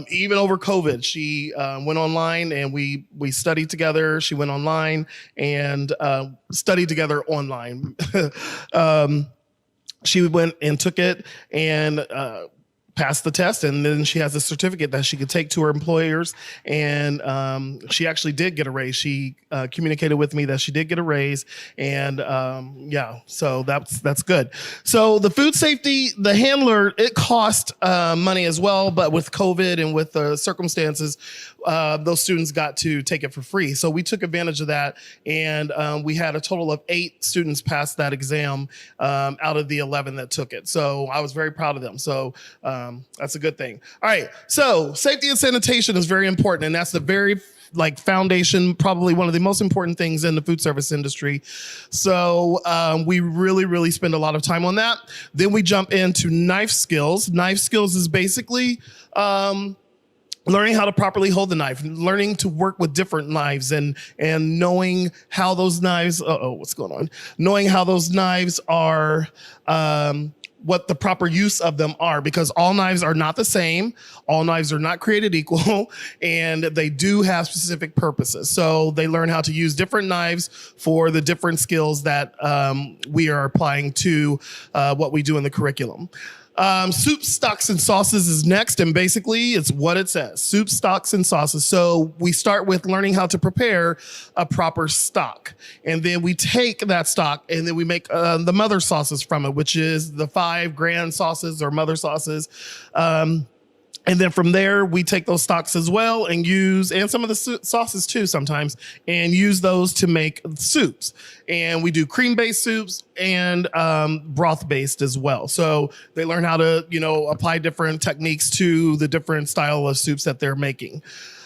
even over COVID. She went online, and we studied together. She went online and studied together online. She went and took it and passed the test, and then she has a certificate that she could take to her employers. And she actually did get a raise. She communicated with me that she did get a raise, and yeah, so that's good. So the food safety, the handler, it cost money as well, but with COVID and with the circumstances, those students got to take it for free. So we took advantage of that, and we had a total of 8 students pass that exam out of the 11 that took it. So I was very proud of them. So that's a good thing. All right. So safety and sanitation is very important, and that's the very foundation, probably one of the most important things in the food service industry. So we really spend a lot of time on that. Then we jump into knife skills. Knife skills is basically learning how to properly hold the knife, learning to work with different knives, and knowing how those knives, what's going on? Knowing how those knives are, what the proper use of them are, because all knives are not the same. All knives are not created equal, and they do have specific purposes. So they learn how to use different knives for the different skills that we are applying to what we do in the curriculum. Soup, stocks, and sauces is next, and basically it's what it says: soup, stocks, and sauces. So we start with learning how to prepare a proper stock, and then we take that stock and then we make the mother sauces from it, which is the 5 grand sauces or mother sauces. And then from there, we take those stocks as well and some of the sauces too sometimes, and use those to make soups. And we do cream-based soups and broth-based as well. So they learn how to, apply different techniques to the different style of soups that they're making.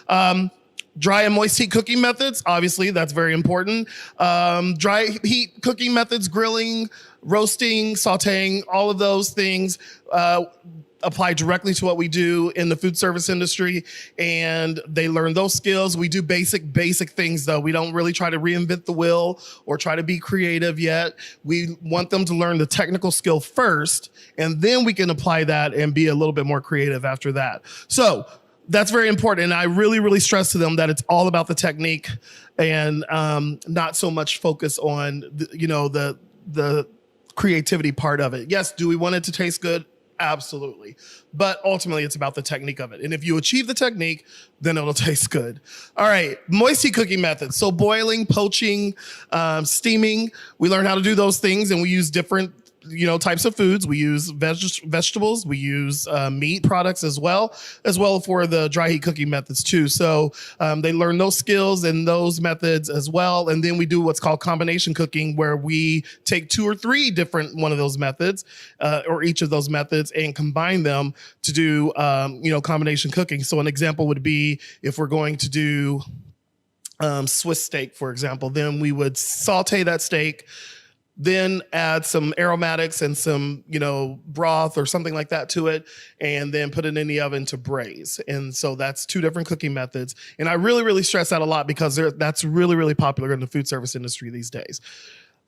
Dry and moist heat cooking methods, obviously, that's very important. Dry heat cooking methods, grilling, roasting, sauteing, all of those things apply directly to what we do in the food service industry, and they learn those skills. We do basic things, though. We don't really try to reinvent the wheel or try to be creative yet. We want them to learn the technical skill first, and then we can apply that and be a little bit more creative after that. So that's very important, and I really stress to them that it's all about the technique and not so much focus on the creativity part of it. Yes, do we want it to taste good? Absolutely. But ultimately, it's about the technique of it. And if you achieve the technique, then it'll taste good. All right. Moist heat cooking methods. So boiling, poaching, steaming. We learn how to do those things, and we use different types of foods. We use vegetables. We use meat products as well for the dry heat cooking methods too. So they learn those skills and those methods as well. And then we do what's called combination cooking, where we take 2 or 3 different one of those methods or each of those methods and combine them to do combination cooking. So an example would be if we're going to do Swiss steak, for example, then we would saute that steak, then add some aromatics and some, broth or something like that to it, and then put it in the oven to braise. And so that's 2 different cooking methods. And I really stress that a lot because that's really popular in the food service industry these days.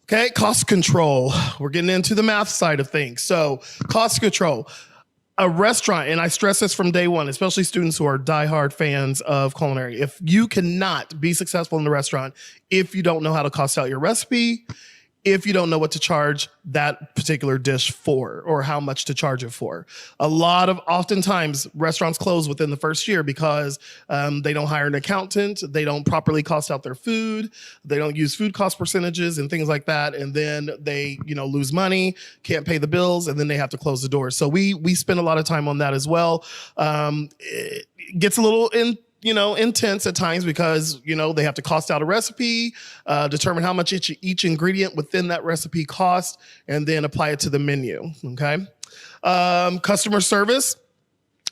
Okay, cost control. We're getting into the math side of things. So cost control. A restaurant, and I stress this from day one, especially students who are diehard fans of culinary, if you cannot be successful in the restaurant if you don't know how to cost out your recipe, if you don't know what to charge that particular dish for or how much to charge it for. Oftentimes restaurants close within the first year because they don't hire an accountant, they don't properly cost out their food, they don't use food cost percentages and things like that, and then they lose money, can't pay the bills, and then they have to close the doors. So we spend a lot of time on that as well. It gets a little intense at times because, they have to cost out a recipe, determine how much each ingredient within that recipe costs, and then apply it to the menu. Okay. Customer service.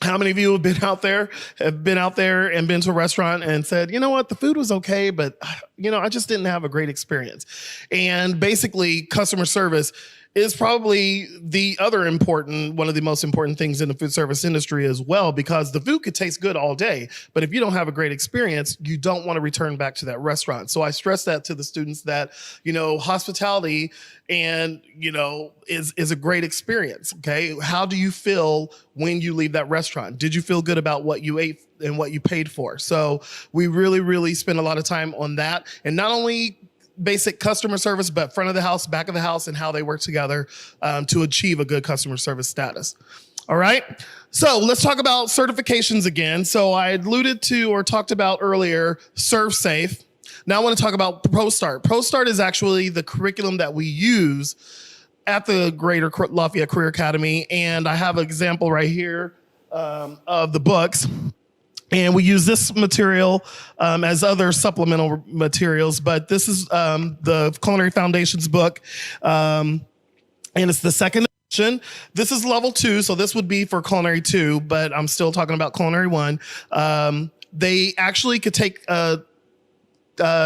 How many of you have been out there and been to a restaurant and said, you know what, the food was okay, but I just didn't have a great experience. And basically customer service is probably one of the most important things in the food service industry as well, because the food could taste good all day, but if you don't have a great experience, you don't want to return back to that restaurant. So I stress that to the students that, hospitality and, is a great experience. Okay. How do you feel when you leave that restaurant? Did you feel good about what you ate and what you paid for? So we really spend a lot of time on that. And not only basic customer service, but front of the house, back of the house, and how they work together to achieve a good customer service status. All right. So let's talk about certifications again. So I alluded to or talked about earlier ServSafe. Now I want to talk about ProStart. ProStart is actually the curriculum that we use at the Greater Lafayette Career Academy. And I have an example right here of the books. And we use this material as other supplemental materials, but this is the Culinary Foundations book. And it's the second edition. This is level 2, so this would be for Culinary 2, but I'm still talking about Culinary 1. They actually could take a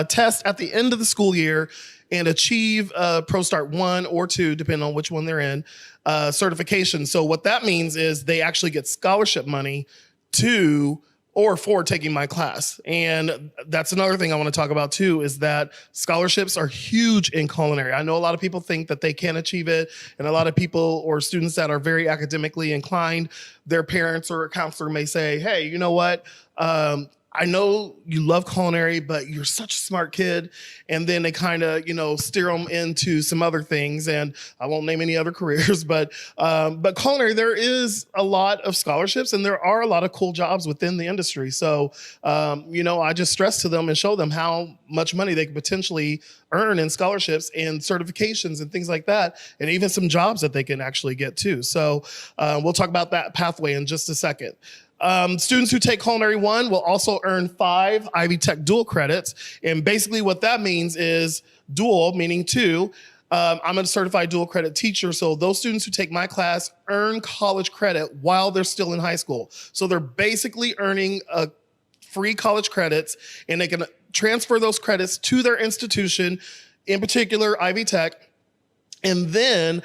test at the end of the school year and achieve ProStart 1 or 2, depending on which one they're in, certification. So what that means is they actually get scholarship money for taking my class. And that's another thing I want to talk about too, is that scholarships are huge in culinary. I know a lot of people think that they can't achieve it, and a lot of people or students that are very academically inclined, their parents or a counselor may say, hey, you know what? I know you love culinary, but you're such a smart kid. And then they kind of, steer them into some other things. And I won't name any other careers, but culinary, there is a lot of scholarships and there are a lot of cool jobs within the industry. So, I just stress to them and show them how much money they could potentially earn in scholarships and certifications and things like that, and even some jobs that they can actually get too. So we'll talk about that pathway in just a second. Students who take Culinary 1 will also earn 5 Ivy Tech dual credits. And basically what that means is dual, meaning 2. I'm a certified dual credit teacher. So those students who take my class earn college credit while they're still in high school. So they're basically earning free college credits, and they can transfer those credits to their institution, in particular Ivy Tech, and then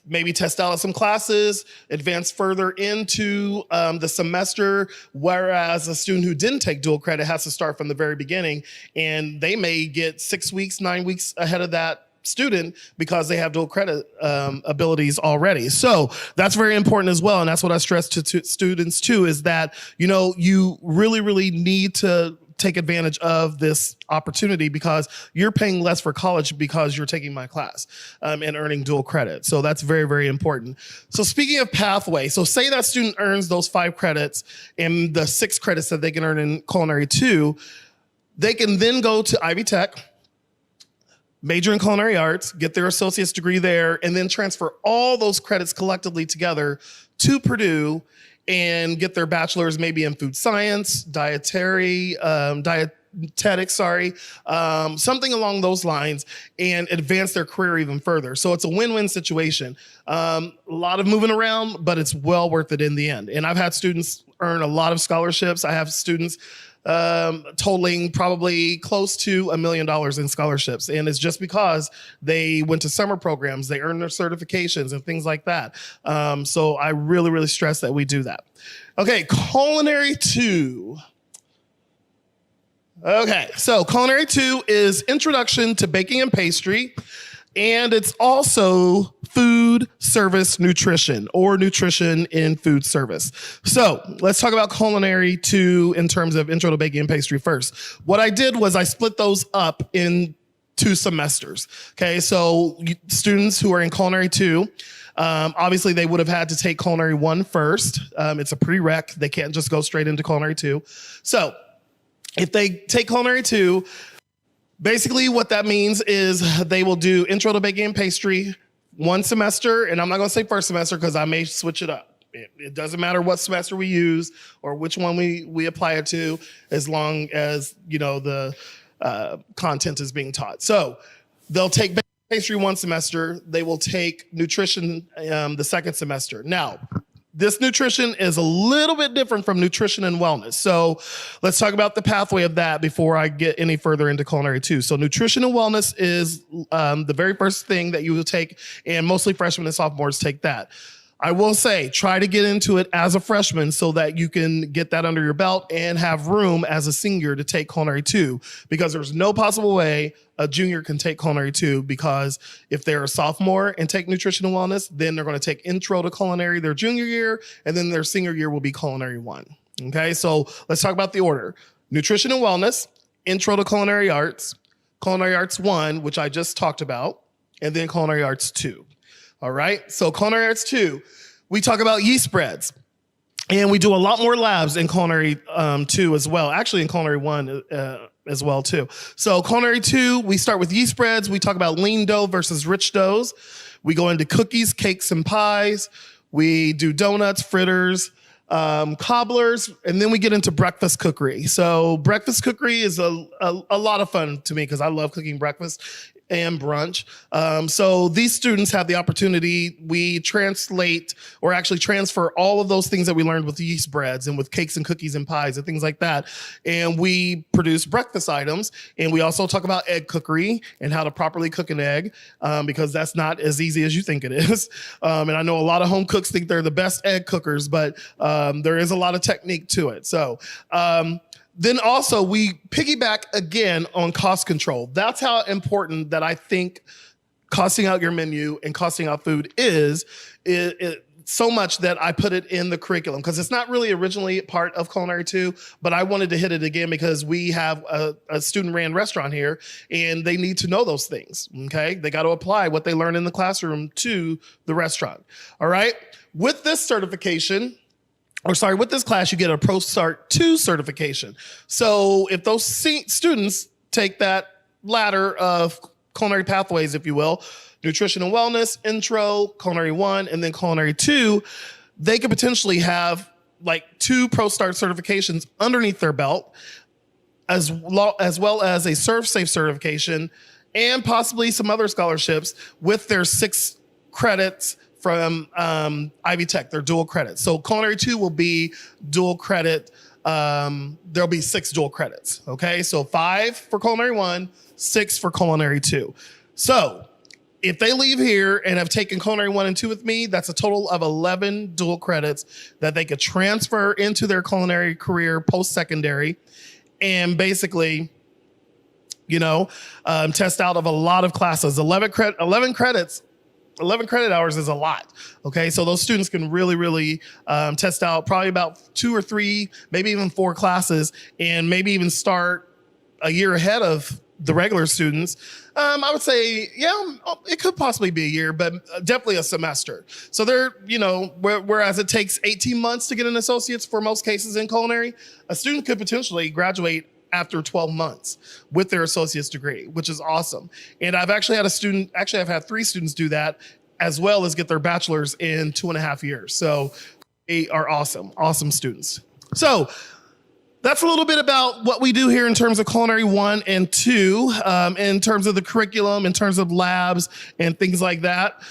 maybe test out some classes, advance further into the semester, whereas a student who didn't take dual credit has to start from the very beginning, and they may get 6 weeks, 9 weeks ahead of that student because they have dual credit abilities already. So that's very important as well, and that's what I stress to students too, is that, you really, really need to take advantage of this opportunity because you're paying less for college because you're taking my class and earning dual credit. So that's very, very important. So speaking of pathway, so say that student earns those 5 credits and the 6 credits that they can earn in Culinary 2, they can then go to Ivy Tech, major in culinary arts, get their associate's degree there, and then transfer all those credits collectively together to Purdue and get their bachelor's maybe in food science, dietetics, something along those lines, and advance their career even further. So it's a win-win situation. A lot of moving around, but it's well worth it in the end. And I've had students earn a lot of scholarships. I have students totaling probably close to $1 million in scholarships. And it's just because they went to summer programs, they earned their certifications and things like that. So I really, really stress that we do that. Okay, Culinary 2. Okay, so Culinary 2 is Introduction to Baking and Pastry, and it's also food service nutrition, or nutrition in food service. So let's talk about Culinary 2 in terms of Intro to Baking and Pastry first. What I did was I split those up in 2 semesters. Okay, so students who are in Culinary 2, obviously they would have had to take Culinary 1 first. It's a prereq. They can't just go straight into Culinary 2. So if they take Culinary 2, basically what that means is they will do Intro to Baking and Pastry 1 semester, and I'm not going to say first semester because I may switch it up. It doesn't matter what semester we use or which one we apply it to, as long as the content is being taught. So they'll take Baking and Pastry 1 semester. They will take nutrition the 2nd semester. Now, this nutrition is a little bit different from nutrition and wellness. So let's talk about the pathway of that before I get any further into Culinary 2. So nutrition and wellness is the very first thing that you will take, and mostly freshmen and sophomores take that. I will say, try to get into it as a freshman so that you can get that under your belt and have room as a senior to take Culinary 2, because there's no possible way a junior can take Culinary 2, because if they're a sophomore and take nutrition and wellness, then they're going to take Intro to Culinary their junior year, and then their senior year will be Culinary 1. Okay, so let's talk about the order. Nutrition and wellness, Intro to Culinary Arts 1, which I just talked about, and then Culinary Arts 2. All right, so Culinary Arts 2. We talk about yeast spreads. And we do a lot more labs in culinary 2 as well. Actually, in culinary 1 as well too. So culinary 2, we start with yeast spreads. We talk about lean dough versus rich doughs. We go into cookies, cakes, and pies. We do donuts, fritters, cobblers, and then we get into breakfast cookery. So breakfast cookery is a lot of fun to me because I love cooking breakfast and brunch. So these students have the opportunity, we translate or actually transfer all of those things that we learned with yeast breads and with cakes and cookies and pies and things like that. And we produce breakfast items. And we also talk about egg cookery and how to properly cook an egg because that's not as easy as you think it is. And I know a lot of home cooks think they're the best egg cookers, but there is a lot of technique to it. So, then also we piggyback again on cost control. That's how important that I think costing out your menu and costing out food is so much that I put it in the curriculum because it's not really originally part of Culinary 2, but I wanted to hit it again because we have a student-ran restaurant here and they need to know those things, okay? They got to apply what they learn in the classroom to the restaurant, all right? With this certification, with this class, you get a ProStart 2 certification. So if those students take that ladder of culinary pathways, if you will, nutrition and wellness, intro, culinary 1, and then culinary 2, they could potentially have like 2 ProStart certifications underneath their belt, as well as a Serve Safe certification, and possibly some other scholarships with their 6 credits from Ivy Tech, they're dual credits. So culinary 2 will be dual credit. There'll be 6 dual credits, okay? So 5 for culinary 1, 6 for culinary 2. So if they leave here and have taken culinary 1 and 2 with me, that's a total of 11 dual credits that they could transfer into their culinary career post-secondary and basically, test out of a lot of classes. 11 credits. 11 credit hours is a lot, okay? So those students can really test out probably about 2 or 3, maybe even 4 classes, and maybe even start a year ahead of the regular students. I would say, it could possibly be a year, but definitely a semester. So they're, whereas it takes 18 months to get an associate's for most cases in culinary, a student could potentially graduate after 12 months with their associate's degree, which is awesome. And I've actually had I've had 3 students do that as well as get their bachelor's in 2.5 years. So they are awesome students. So that's a little bit about what we do here in terms of culinary 1 and 2, in terms of the curriculum, in terms of labs and things like that.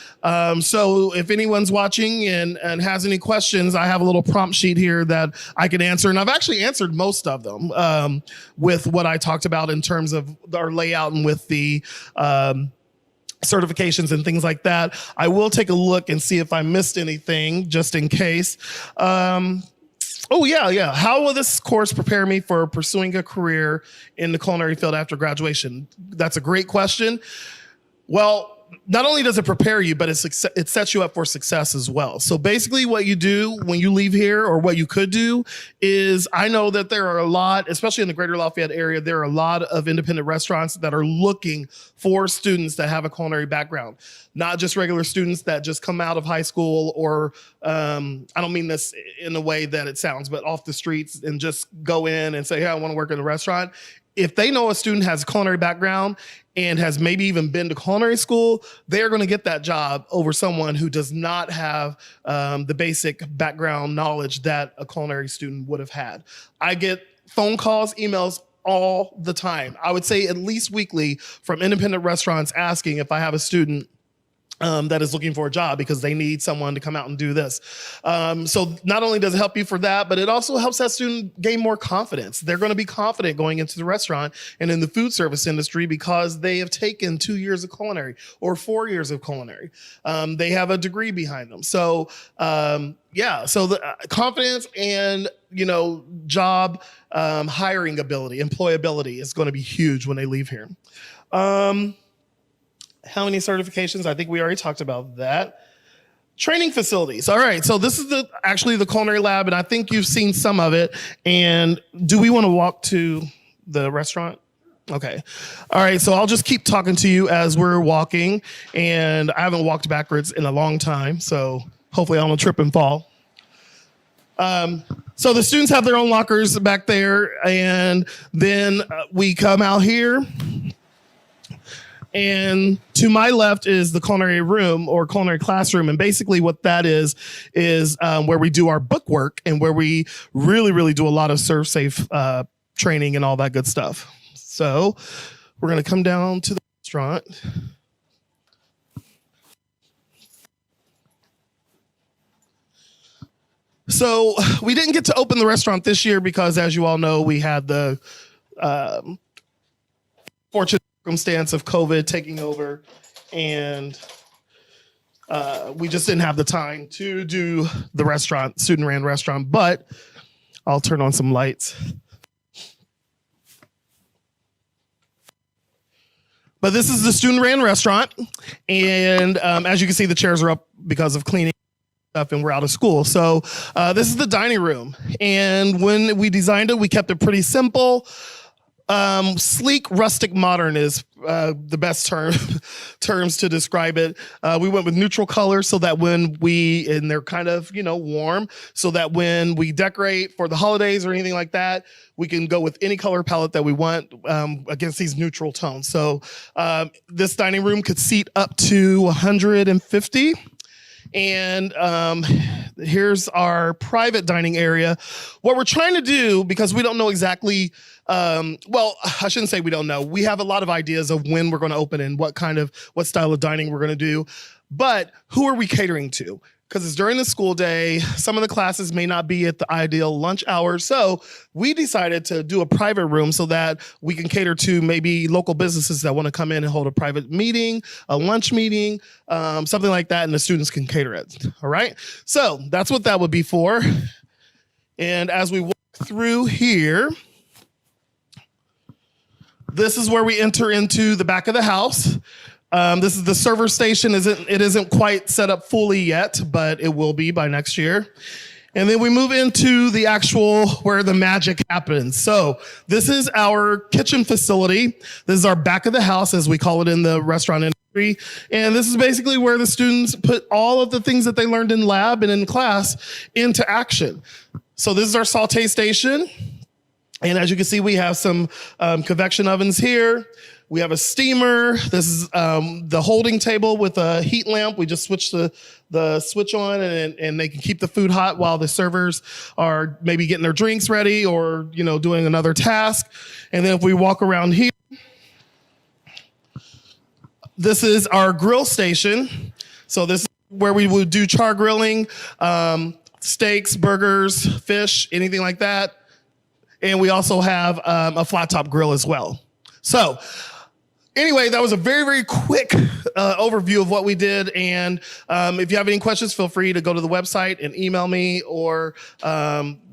So if anyone's watching and has any questions, I have a little prompt sheet here that I can answer. And I've actually answered most of them with what I talked about in terms of our layout and with the certifications and things like that. I will take a look and see if I missed anything just in case. Oh, yeah. How will this course prepare me for pursuing a career in the culinary field after graduation? That's a great question. Well, not only does it prepare you, but it sets you up for success as well. So basically what you do when you leave here, or what you could do, is I know that there are a lot, especially in the greater Lafayette area, there are a lot of independent restaurants that are looking for students that have a culinary background. Not just regular students that just come out of high school or, I don't mean this in the way that it sounds, but off the streets and just go in and say, hey, I want to work in a restaurant. If they know a student has a culinary background and has maybe even been to culinary school, they're going to get that job over someone who does not have the basic background knowledge that a culinary student would have had. I get phone calls, emails all the time. I would say at least weekly from independent restaurants asking if I have a student that is looking for a job because they need someone to come out and do this. So not only does it help you for that, but it also helps that student gain more confidence. They're going to be confident going into the restaurant and in the food service industry because they have taken 2 years of culinary or 4 years of culinary. They have a degree behind them. So so the confidence and, job hiring ability, employability is going to be huge when they leave here. How many certifications? I think we already talked about that. Training facilities. All right. So this is actually the culinary lab, and I think you've seen some of it. And do we want to walk to the restaurant? Okay. All right. So I'll just keep talking to you as we're walking, and I haven't walked backwards in a long time. So Hopefully I don't trip and fall. So the students have their own lockers back there, and then we come out here. And to my left is the culinary room or culinary classroom. And basically what that is where we do our book work and where we really, really do a lot of serve safe training and all that good stuff. So we're going to come down to the restaurant. So we didn't get to open the restaurant this year because, as you all know, we had the fortunate circumstance of COVID taking over, and we just didn't have the time to do the restaurant, student-ran restaurant. But I'll turn on some lights. But this is the student-ran restaurant, and as you can see, the chairs are up because of cleaning stuff, and we're out of school. So this is the dining room, and when we designed it, we kept it pretty simple. Sleek, rustic, modern is the best terms to describe it. We went with neutral colors so that when and they're kind of, warm, so that when we decorate for the holidays or anything like that, we can go with any color palette that we want against these neutral tones. So this dining room could seat up to 150. And here's our private dining area. What we're trying to do, because we don't know exactly, well, I shouldn't say we don't know. We have a lot of ideas of when we're going to open and what style of dining we're going to do. But who are we catering to? Because it's during the school day. Some of the classes may not be at the ideal lunch hour. So we decided to do a private room so that we can cater to maybe local businesses that want to come in and hold a private meeting, a lunch meeting, something like that, and the students can cater it. All right. So that's what that would be for. And as we walk through here, this is where we enter into the back of the house. This is the server station. It isn't quite set up fully yet, but it will be by next year. And then we move into the actual where the magic happens. So this is our kitchen facility. This is our back of the house, as we call it in the restaurant industry. And this is basically where the students put all of the things that they learned in lab and in class into action. So this is our saute station. And as you can see, we have some convection ovens here. We have a steamer. This is the holding table with a heat lamp. We just switch the switch on, and they can keep the food hot while the servers are maybe getting their drinks ready or doing another task. And then if we walk around here, this is our grill station. So this is where we would do char grilling, steaks, burgers, fish, anything like that. And we also have a flat top grill as well. So anyway, that was a very, very quick overview of what we did. And if you have any questions, feel free to go to the website and email me or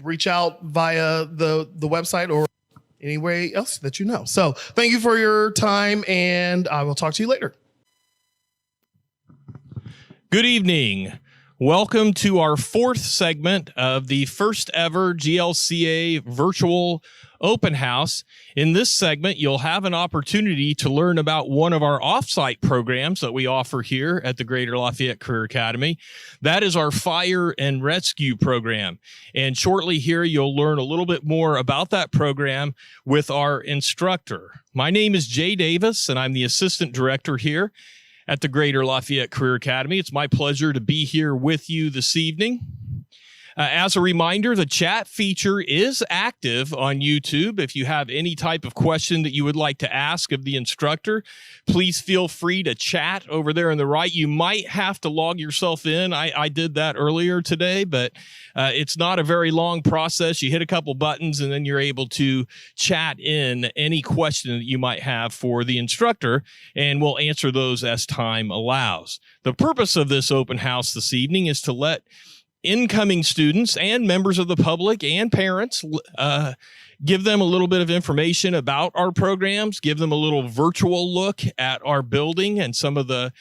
reach out via the website or any way else that you know. So thank you for your time, and I will talk to you later. Good evening. Welcome to our fourth segment of the first ever GLCA virtual open house. In this segment, you'll have an opportunity to learn about one of our offsite programs that we offer here at the Greater Lafayette Career Academy. That is our fire and rescue program. And shortly here, you'll learn a little bit more about that program with our instructor. My name is Jay Davis, and I'm the assistant director here at the Greater Lafayette Career Academy. It's my pleasure to be here with you this evening. As a reminder, the chat feature is active on YouTube. If you have any type of question that you would like to ask of the instructor, please feel free to chat over there on the right. You might have to log yourself in. I did that earlier today, but it's not a very long process. You hit a couple buttons and then you're able to chat in any question that you might have for the instructor, and we'll answer those as time allows. The purpose of this open house this evening is to let incoming students and members of the public and parents give them a little bit of information about our programs, give them a little virtual look at our building and some of the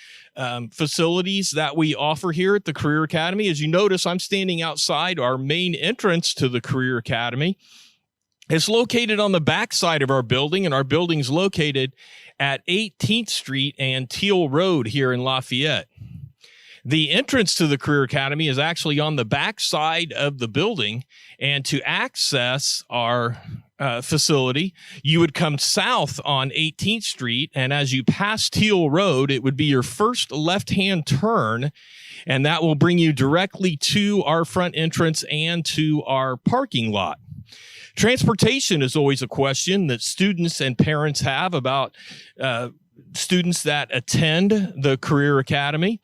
facilities that we offer here at the Career Academy. As you notice, I'm standing outside our main entrance to the Career Academy. It's located on the back side of our building, and our building's located at 18th Street and Teal Road here in Lafayette. The entrance to the Career Academy is actually on the back side of the building. And to access our facility, you would come south on 18th Street. And as you pass Teal Road, it would be your first left-hand turn. And that will bring you directly to our front entrance and to our parking lot. Transportation is always a question that students and parents have about students that attend the Career Academy.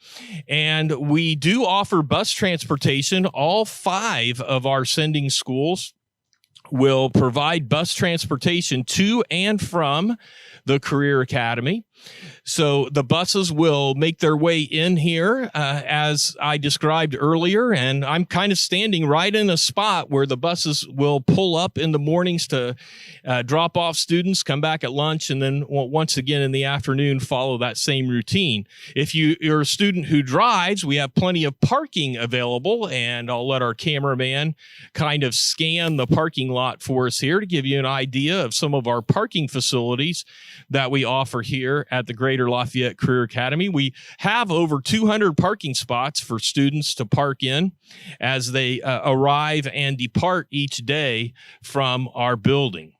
And we do offer bus transportation. All 5 of our sending schools will provide bus transportation to and from the Career Academy. So the buses will make their way in here, as I described earlier, and I'm kind of standing right in a spot where the buses will pull up in the mornings to drop off students, come back at lunch, and then once again in the afternoon follow that same routine. If you're a student who drives, we have plenty of parking available, and I'll let our cameraman kind of scan the parking lot for us here to give you an idea of some of our parking facilities that we offer here at the Greater Lafayette Career Academy. We have over 200 parking spots for students to park in as they arrive and depart each day from our building.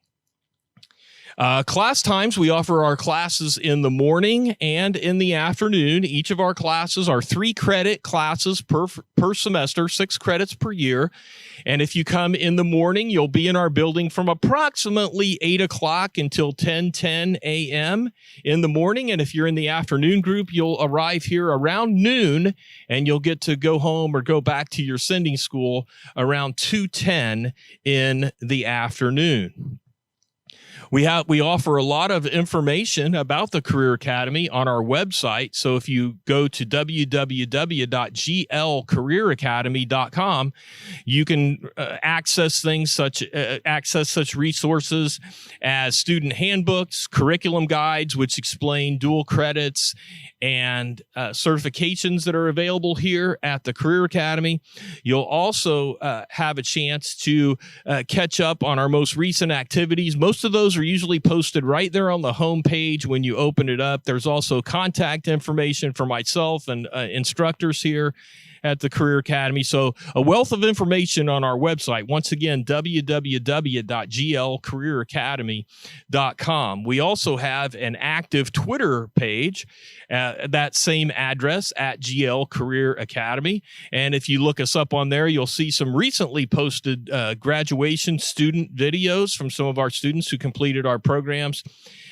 Class times, we offer our classes in the morning and in the afternoon. Each of our classes are 3-credit classes per semester, 6 credits per year. And if you come in the morning, you'll be in our building from approximately 8 o'clock until 10:10 a.m. in the morning. And if you're in the afternoon group, you'll arrive here around noon, and you'll get to go home or go back to your sending school around 2:10 in the afternoon. We offer a lot of information about the Career Academy on our website. So if you go to www.glcareeracademy.com, you can access such resources as student handbooks, curriculum guides, which explain dual credits and certifications that are available here at the Career Academy. You'll also have a chance to catch up on our most recent activities. Most of those are usually posted right there on the home page when you open it up. There's also contact information for myself and instructors here at the Career Academy. So a wealth of information on our website. Once again, www.glcareeracademy.com. We also have an active Twitter page, that same address at GL Career Academy. And if you look us up on there, you'll see some recently posted graduation student videos from some of our students who completed our programs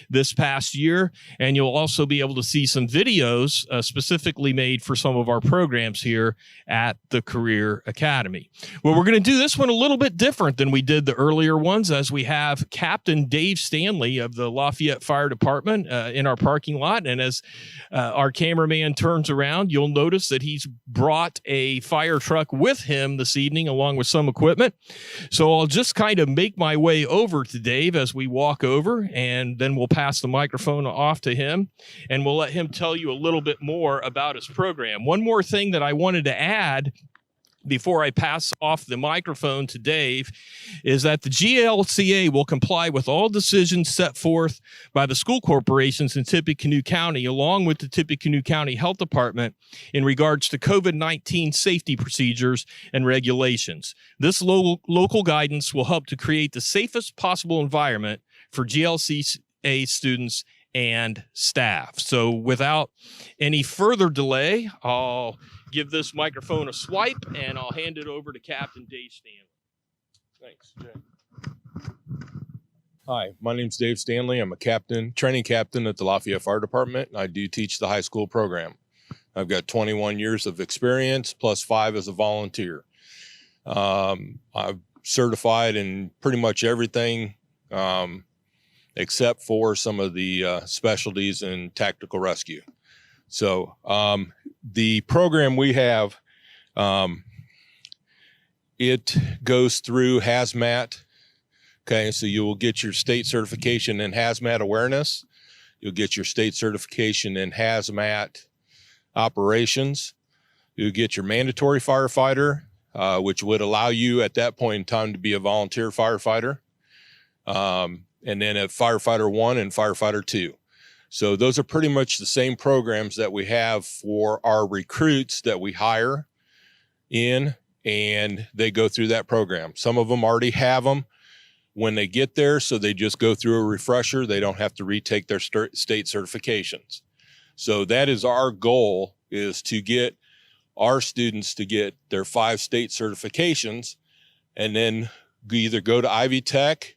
this past year. And you'll also be able to see some videos specifically made for some of our programs here at the Career Academy. Well, we're going to do this one a little bit different than we did the earlier ones, as we have Captain Dave Stanley of the Lafayette Fire Department in our parking lot. And as our cameraman turns around, you'll notice that he's brought a fire truck with him this evening, along with some equipment. So I'll just kind of make my way over to Dave as we walk over, and then we'll pass the microphone off to him, and we'll let him tell you a little bit more about his program. One more thing that I wanted to add before I pass off the microphone to Dave is that the GLCA will comply with all decisions set forth by the school corporations in Tippecanoe County, along with the Tippecanoe County Health Department, in regards to COVID-19 safety procedures and regulations. This local guidance will help to create the safest possible environment for GLCA students and staff. So without any further delay, I'll give this microphone a swipe, and I'll hand it over to Captain Dave Stanley. Thanks, Jay. Hi, my name's Dave Stanley. I'm a training captain at the Lafayette Fire Department, and I do teach the high school program. I've got 21 years of experience plus 5 as a volunteer. I'm certified in pretty much everything except for some of the specialties in tactical rescue. So the program we have, it goes through hazmat. Okay, so you will get your state certification in hazmat awareness. You'll get your state certification in hazmat operations. You'll get your mandatory firefighter, which would allow you at that point in time to be a volunteer firefighter. And then a firefighter 1 and firefighter 2. So those are pretty much the same programs that we have for our recruits that we hire in, and they go through that program. Some of them already have them when they get there, so they just go through a refresher. They don't have to retake their state certifications. So that is our goal, is to get our students to get their 5 state certifications and then either go to Ivy Tech,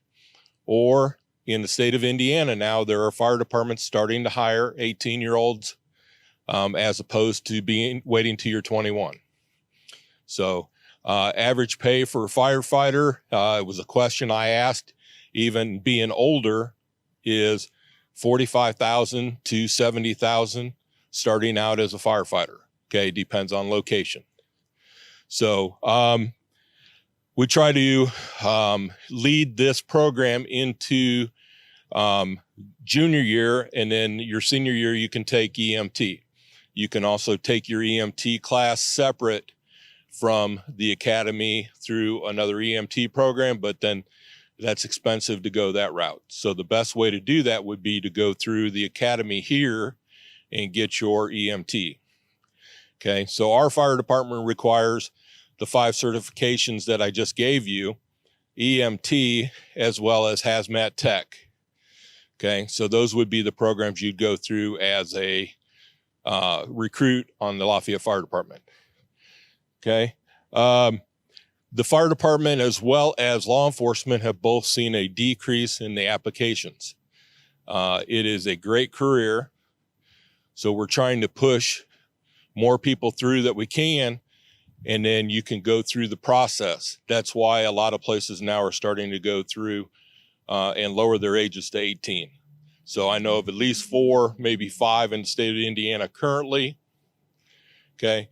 or in the state of Indiana now, there are fire departments starting to hire 18-year-olds as opposed to waiting till you're 21. So average pay for a firefighter, it was a question I asked, even being older, is $45,000 to $70,000 starting out as a firefighter. Okay, depends on location. So we try to lead this program into junior year, and then your senior year you can take EMT. You can also take your EMT class separate from the academy through another EMT program, but then that's expensive to go that route. So the best way to do that would be to go through the academy here and get your EMT. Okay, so our fire department requires the 5 certifications that I just gave you, EMT, as well as hazmat tech. Okay, so those would be the programs you'd go through as a recruit on the Lafayette Fire Department. Okay, the fire department as well as law enforcement have both seen a decrease in the applications. It is a great career, so we're trying to push more people through that we can, and then you can go through the process. That's why a lot of places now are starting to go through and lower their ages to 18. So I know of at least 4, maybe 5 in the state of Indiana currently. Okay,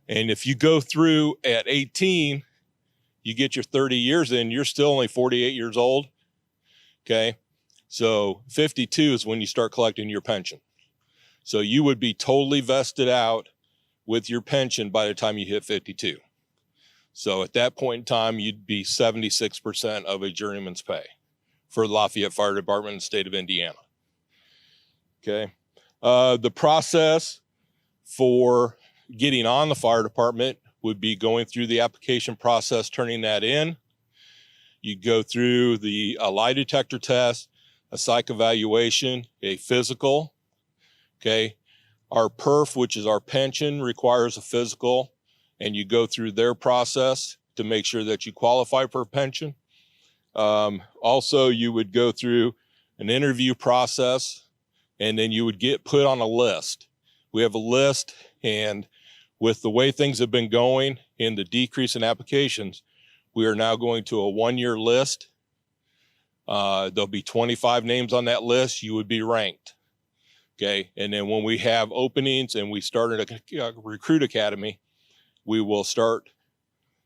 and if you go through at 18, you get your 30 years in, you're still only 48 years old. Okay, so 52 is when you start collecting your pension. So you would be totally vested out with your pension by the time you hit 52. So at that point in time, you'd be 76% of a journeyman's pay for the Lafayette Fire Department in the state of Indiana. Okay. The process for getting on the fire department would be going through the application process, turning that in. You go through the lie detector test, a psych evaluation, a physical. Okay. Our PERF, which is our pension, requires a physical, and you go through their process to make sure that you qualify for a pension. Also, you would go through an interview process, and then you would get put on a list. We have a list, and with the way things have been going in the decrease in applications, we are now going to a 1-year list. There'll be 25 names on that list. You would be ranked. Okay, and then when we have openings and we started a recruit academy, we will start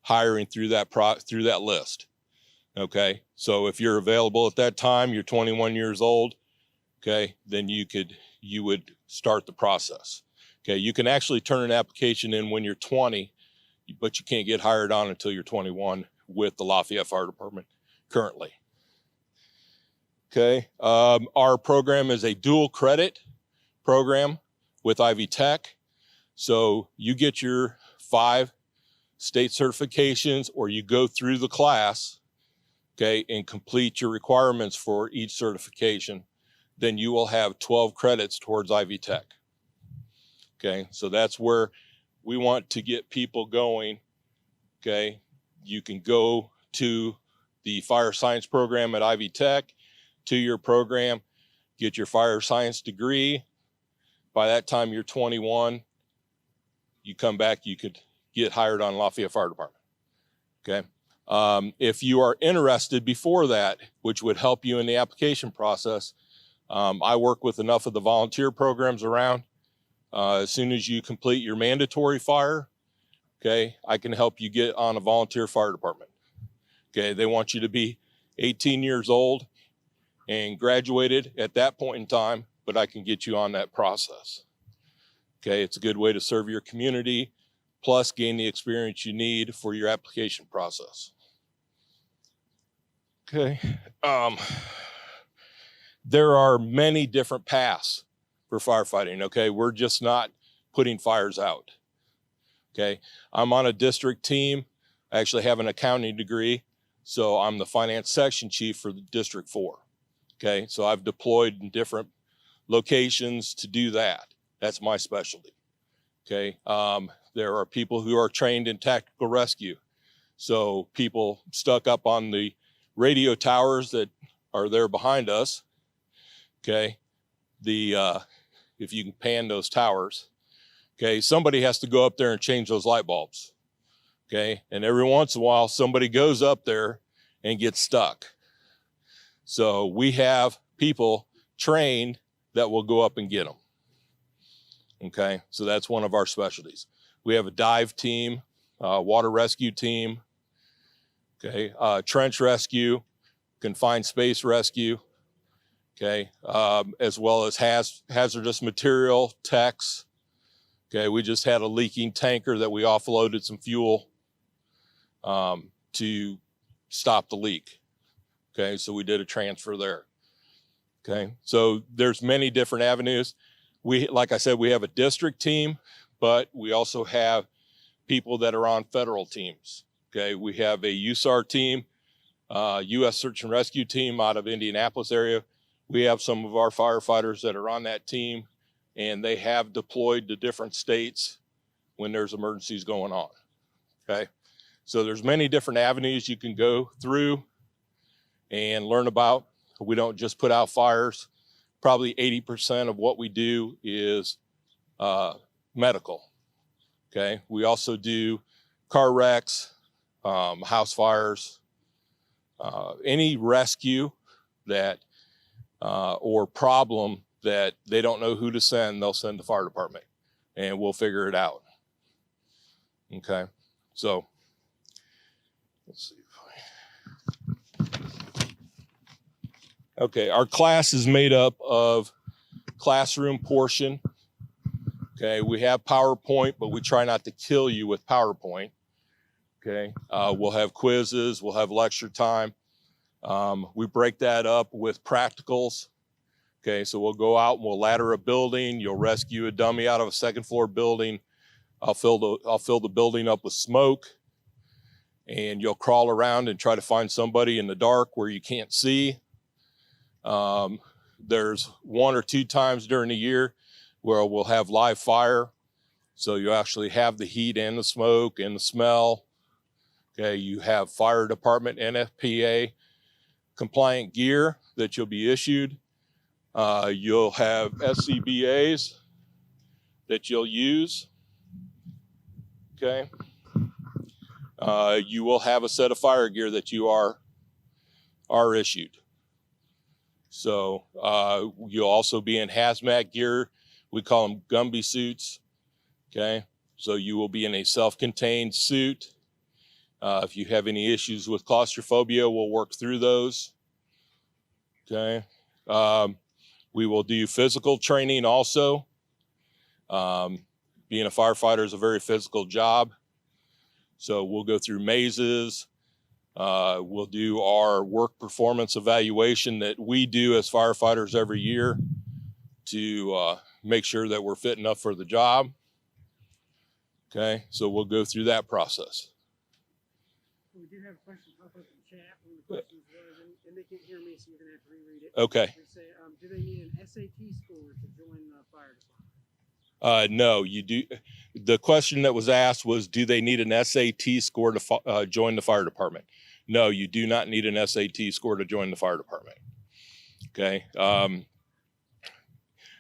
hiring through that list. Okay, so if you're available at that time, you're 21 years old. Okay, then you would start the process. Okay, you can actually turn an application in when you're 20, but you can't get hired on until you're 21 with the Lafayette Fire Department currently. Okay, our program is a dual credit program with Ivy Tech. So you get your 5 state certifications, or you go through the class, okay, and complete your requirements for each certification. Then you will have 12 credits towards Ivy Tech. Okay, so that's where we want to get people going. Okay, you can go to the fire science program at Ivy Tech, 2-year program, get your fire science degree. By that time, you're 21. You come back, you could get hired on Lafayette Fire Department. Okay. If you are interested before that, which would help you in the application process, I work with enough of the volunteer programs around. As soon as you complete your mandatory fire, okay, I can help you get on a volunteer fire department. Okay, they want you to be 18 years old and graduated at that point in time, but I can get you on that process. Okay, it's a good way to serve your community, plus gain the experience you need for your application process. Okay, there are many different paths for firefighting. Okay, we're just not putting fires out. Okay, I'm on a district team. I actually have an accounting degree, so I'm the finance section chief for the District 4. Okay, so I've deployed in different locations to do that. That's my specialty. Okay, there are people who are trained in tactical rescue. So people stuck up on the radio towers that are there behind us. Okay, if you can pan those towers. Okay, somebody has to go up there and change those light bulbs. Okay, and every once in a while, somebody goes up there and gets stuck. So we have people trained that will go up and get them. Okay, so that's one of our specialties. We have a dive team, water rescue team, okay, trench rescue, confined space rescue, okay, as well as hazardous material techs. Okay, we just had a leaking tanker that we offloaded some fuel to stop the leak. Okay, so we did a transfer there. Okay, so there's many different avenues. Like I said, we have a district team, but we also have people that are on federal teams. Okay, we have a USAR team, U.S. Search and Rescue team out of Indianapolis area. We have some of our firefighters that are on that team, and they have deployed to different states when there's emergencies going on. Okay, so there's many different avenues you can go through and learn about. We don't just put out fires. Probably 80% of what we do is medical. Okay, we also do car wrecks, house fires, any rescue that or problem that they don't know who to send, they'll send the fire department and we'll figure it out. Okay, so let's see. Okay, our class is made up of classroom portion. Okay, we have PowerPoint, but we try not to kill you with PowerPoint. Okay, we'll have quizzes, we'll have lecture time. We break that up with practicals. Okay, so we'll go out and we'll ladder a building. You'll rescue a dummy out of a second floor building. I'll fill the building up with smoke, and you'll crawl around and try to find somebody in the dark where you can't see. There's 1 or 2 times during the year where we'll have live fire. So you actually have the heat and the smoke and the smell. Okay, you have fire department NFPA compliant gear that you'll be issued. You'll have SCBAs that you'll use. Okay. You will have a set of fire gear that you are issued. So you'll also be in hazmat gear. We call them Gumby suits. Okay, so you will be in a self-contained suit. If you have any issues with claustrophobia, we'll work through those. Okay, we will do physical training also. Being a firefighter is a very physical job. So we'll go through mazes. We'll do our work performance evaluation that we do as firefighters every year to make sure that we're fit enough for the job. Okay, so we'll go through that process. We do have a question pop up in the chat. One of the questions was, and they can't hear me, so you're going to have to reread it. Okay. They say, do they need an SAT score to join the fire department? No, you do. The question that was asked was, do they need an SAT score to join the fire department? No, you do not need an SAT score to join the fire department. Okay.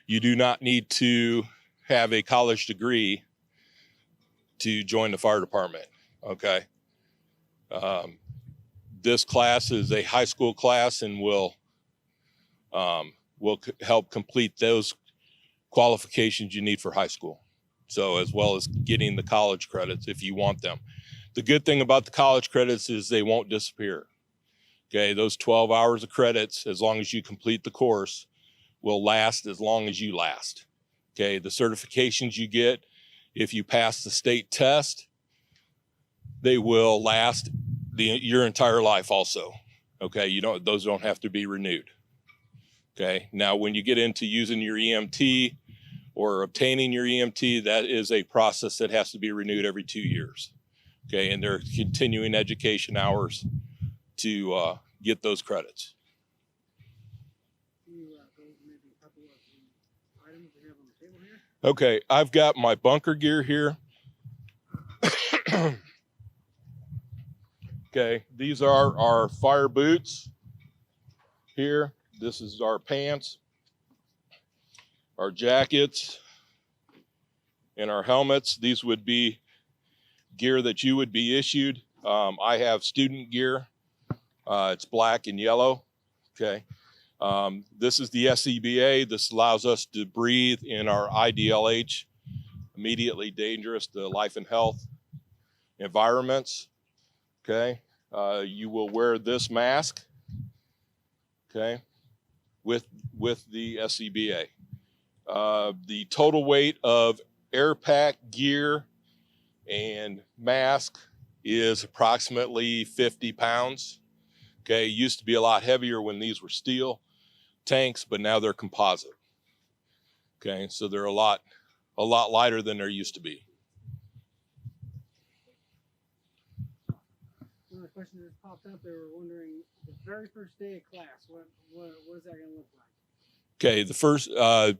You do not need to have a college degree to join the fire department. Okay. This class is a high school class and will help complete those qualifications you need for high school. So as well as getting the college credits if you want them. The good thing about the college credits is they won't disappear. Okay, those 12 hours of credits, as long as you complete the course, will last as long as you last. Okay, the certifications you get, if you pass the state test, they will last your entire life also. Okay, those don't have to be renewed. Okay, now when you get into using your EMT or obtaining your EMT, that is a process that has to be renewed every 2 years. Okay, and there are continuing education hours to get those credits. Can you go over maybe a couple of the items we have on the table here? Okay, I've got my bunker gear here. Okay, these are our fire boots here. This is our pants, our jackets, and our helmets. These would be gear that you would be issued. I have student gear. It's black and yellow. Okay. This is the SCBA. This allows us to breathe in our IDLH, immediately dangerous to life and health environments. Okay. You will wear this mask. Okay. With the SCBA. The total weight of air pack, gear, and mask is approximately 50 pounds. Okay, it used to be a lot heavier when these were steel tanks, but now they're composite. Okay, so they're a lot lighter than there used to be. Another question that popped up, they were wondering the very first day of class, what is that going to look like? Okay, the first,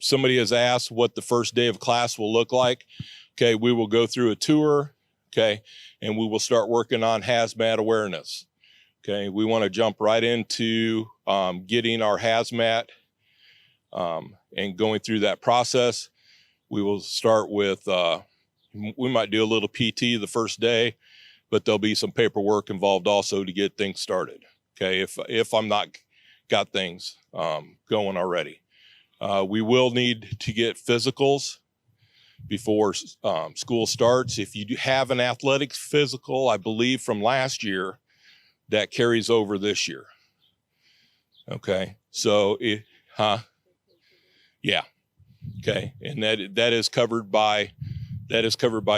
somebody has asked what the first day of class will look like. Okay, we will go through a tour, okay, and we will start working on hazmat awareness. Okay, we want to jump right into getting our hazmat and going through that process. We will start with, we might do a little PT the first day, but there'll be some paperwork involved also to get things started. Okay, if I'm not got things going already. We will need to get physicals before school starts. If you do have an athletics physical, I believe from last year, that carries over this year. Okay, so yeah, okay, and that is covered by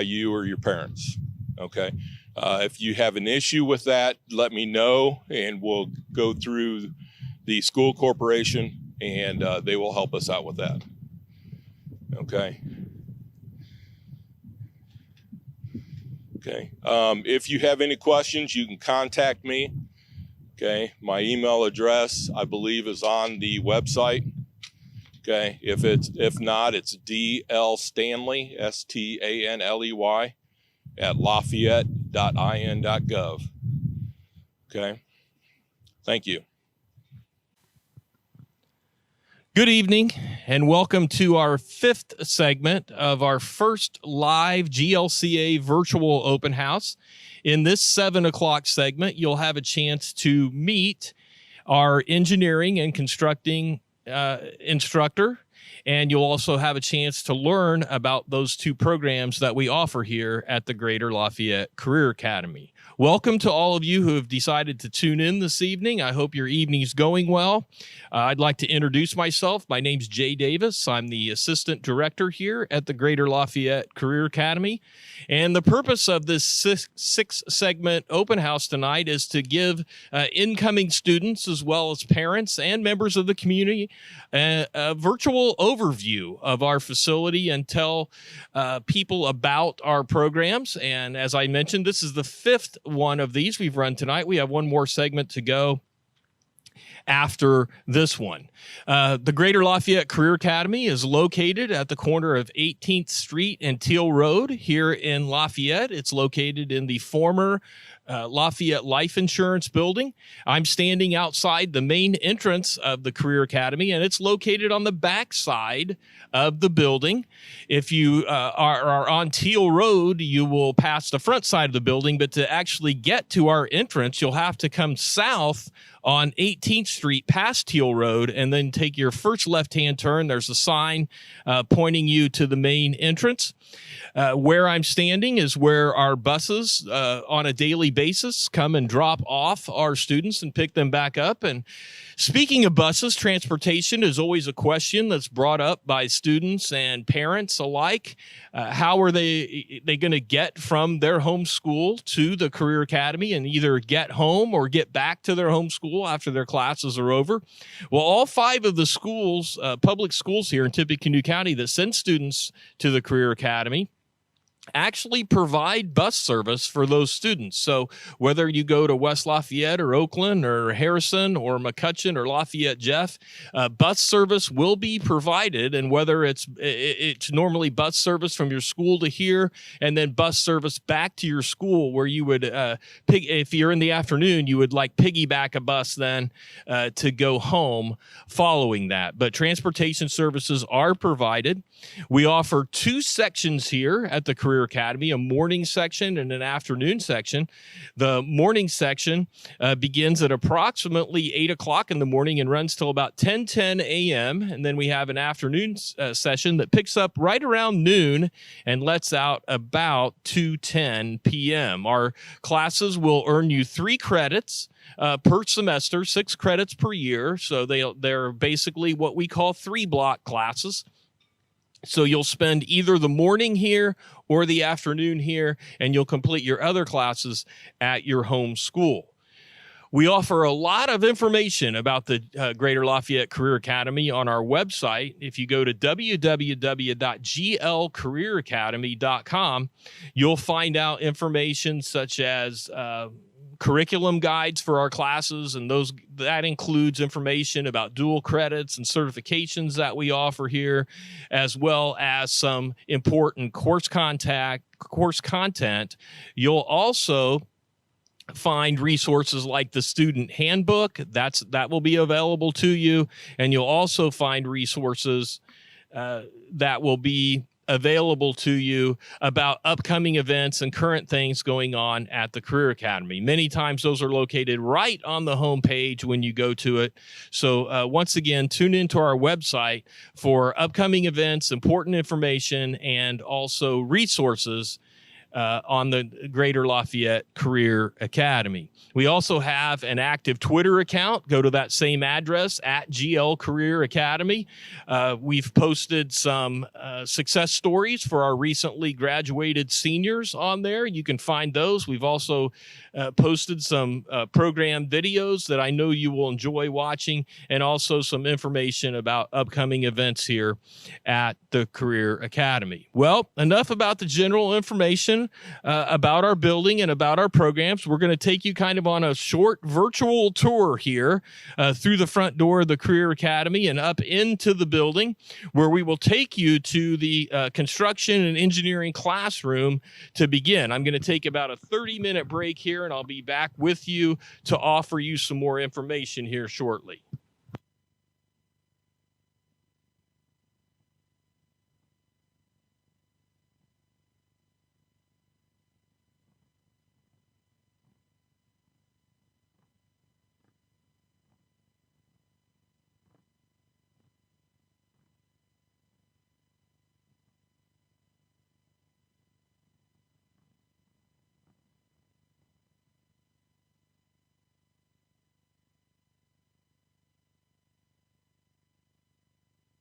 you or your parents. Okay, if you have an issue with that, let me know, and we'll go through the school corporation, and they will help us out with that. Okay. Okay. If you have any questions, you can contact me. Okay. My email address, I believe, is on the website. Okay. If not, it's dlstanley, STANLEY, at lafayette.in.gov. Okay. Thank you. Good evening, and welcome to our fifth segment of our first live GLCA virtual open house. In this 7 o'clock segment, you'll have a chance to meet our engineering and constructing instructor, and you'll also have a chance to learn about those two programs that we offer here at the Greater Lafayette Career Academy. Welcome to all of you who have decided to tune in this evening. I hope your evening's going well. I'd like to introduce myself. My name's Jay Davis. I'm the Assistant Director here at the Greater Lafayette Career Academy. And the purpose of this six-segment open house tonight is to give incoming students, as well as parents and members of the community, a virtual overview of our facility and tell people about our programs. And as I mentioned, this is the fifth one of these we've run tonight. We have one more segment to go after this one. The Greater Lafayette Career Academy is located at the corner of 18th Street and Teal Road here in Lafayette. It's located in the former Lafayette Life Insurance Building. I'm standing outside the main entrance of the Career Academy, and it's located on the back side of the building. If you are on Teal Road, you will pass the front side of the building, but to actually get to our entrance, you'll have to come south on 18th Street past Teal Road and then take your first left-hand turn. There's a sign pointing you to the main entrance. Where I'm standing is where our buses on a daily basis basis come and drop off our students and pick them back up. And speaking of buses, transportation is always a question that's brought up by students and parents alike. How are they going to get from their home school to the Career Academy and either get home or get back to their home school after their classes are over? Well, all 5 of the schools, public schools here in Tippecanoe County that send students to the Career Academy actually provide bus service for those students. So whether you go to West Lafayette or Oakland or Harrison or McCutcheon or Lafayette Jeff, bus service will be provided. And whether it's normally bus service from your school to here and then bus service back to your school, where you would if you're in the afternoon, you would like piggyback a bus then to go home following that. But transportation services are provided. We offer 2 sections here at the Career Academy, a morning section and an afternoon section. The morning section begins at approximately 8 o'clock in the morning and runs till about 10:10 a.m. And then we have an afternoon session that picks up right around noon and lets out about 2:10 p.m. Our classes will earn you 3 credits per semester, 6 credits per year. So they're basically what we call 3-block classes. So you'll spend either the morning here or the afternoon here, and you'll complete your other classes at your home school. We offer a lot of information about the Greater Lafayette Career Academy on our website. If you go to www.glcareeracademy.com, you'll find out information such as curriculum guides for our classes, and that includes information about dual credits and certifications that we offer here, as well as some important course content. You'll also find resources like the student handbook that will be available to you, and you'll also find resources that will be available to you about upcoming events and current things going on at the Career Academy. Many times those are located right on the home page when you go to it. So once again, tune into our website for upcoming events, important information, and also resources on the Greater Lafayette Career Academy. We also have an active Twitter account. Go to that same address, at GL Career Academy. We've posted some success stories for our recently graduated seniors on there. You can find those. We've also posted some program videos that I know you will enjoy watching, and also some information about upcoming events here at the Career Academy. Well, enough about the general information about our building and about our programs. We're going to take you kind of on a short virtual tour here through the front door of the Career Academy and up into the building, where we will take you to the construction and engineering classroom to begin. I'm going to take about a 30-minute break here, and I'll be back with you to offer you some more information here shortly.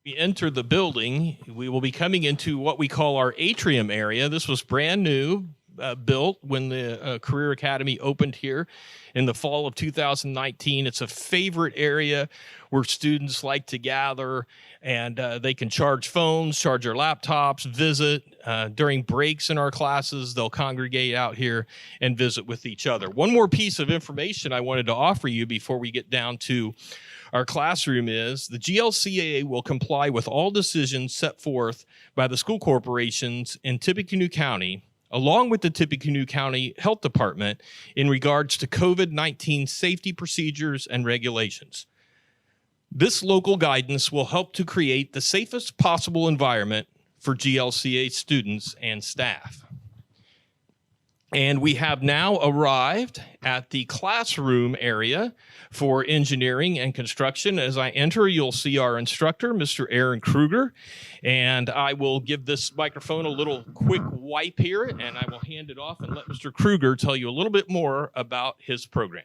We enter the building, we will be coming into what we call our atrium area. This was brand new, built when the Career Academy opened here in the fall of 2019. It's a favorite area where students like to gather, and they can charge phones, charge their laptops, visit. During breaks in our classes, they'll congregate out here and visit with each other. One more piece of information I wanted to offer you before we get down to our classroom is the GLCA will comply with all decisions set forth by the school corporations in Tippecanoe County, along with the Tippecanoe County Health Department, in regards to COVID-19 safety procedures and regulations. This local guidance will help to create the safest possible environment for GLCA students and staff. And we have now arrived at the classroom area for engineering and construction. As I enter, you'll see our instructor, Mr. Aaron Kruger. And I will give this microphone a little quick wipe here, and I will hand it off and let Mr. Kruger tell you a little bit more about his program.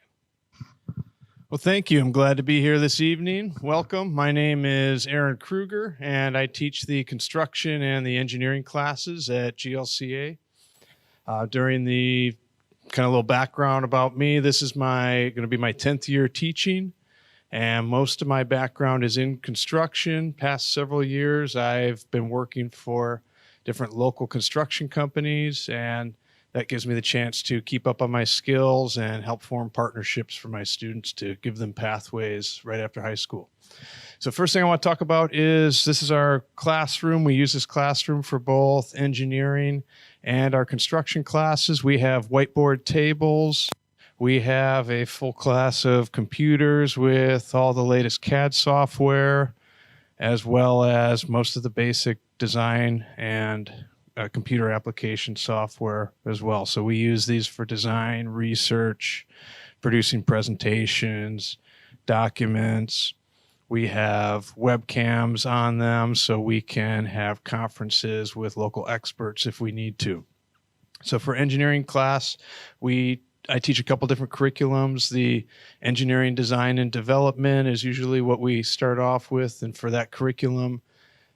Well, thank you. I'm glad to be here this evening. Welcome. My name is Aaron Kruger, and I teach the construction and the engineering classes at GLCA. During the kind of little background about me, this is going to be my 10th year teaching, and most of my background is in construction. Past several years, I've been working for different local construction companies, and that gives me the chance to keep up on my skills and help form partnerships for my students to give them pathways right after high school. So first thing I want to talk about is this is our classroom. We use this classroom for both engineering and our construction classes. We have whiteboard tables. We have a full class of computers with all the latest CAD software, as well as most of the basic design and computer application software as well. So we use these for design, research, producing presentations, documents. We have webcams on them so we can have conferences with local experts if we need to. So for engineering class, I teach a couple different curriculums. The engineering design and development is usually what we start off with. And for that curriculum,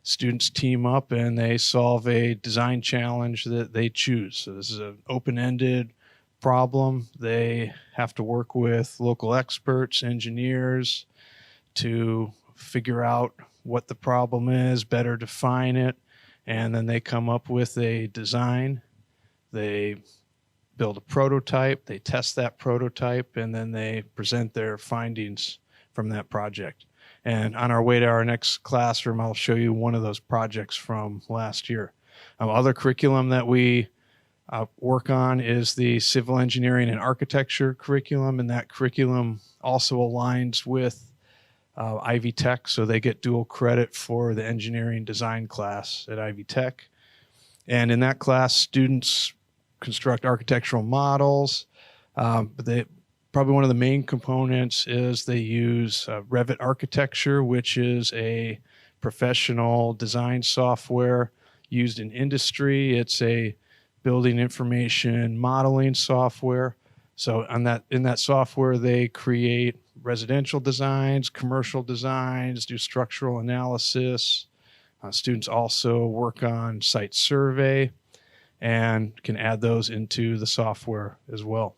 students team up and they solve a design challenge that they choose. So this is an open-ended problem. They have to work with local experts, engineers, to figure out what the problem is, better define it, and then they come up with a design. They build a prototype, they test that prototype, and then they present their findings from that project. And on our way to our next classroom, I'll show you one of those projects from last year. Other curriculum that we work on is the civil engineering and architecture curriculum, and that curriculum also aligns with Ivy Tech, so they get dual credit for the engineering design class at Ivy Tech. And in that class, students construct architectural models, but probably one of the main components is they use Revit architecture, which is a professional design software used in industry. It's a building information modeling software. So in that software, they create residential designs, commercial designs, do structural analysis. Students also work on site survey and can add those into the software as well.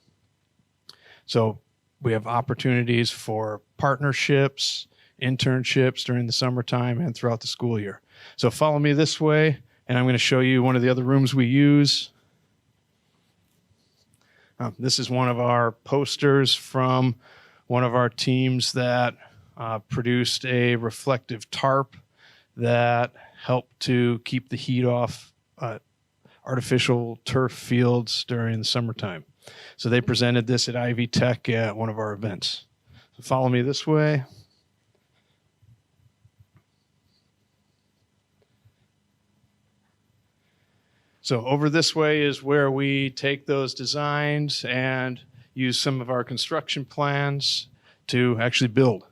So we have opportunities for partnerships, internships during the summertime and throughout the school year. So follow me this way, and I'm going to show you one of the other rooms we use. This is one of our posters from one of our teams that produced a reflective tarp that helped to keep the heat off artificial turf fields during the summertime. So they presented this at Ivy Tech at one of our events. So follow me this way. So over this way is where we take those designs and use some of our construction plans to actually build.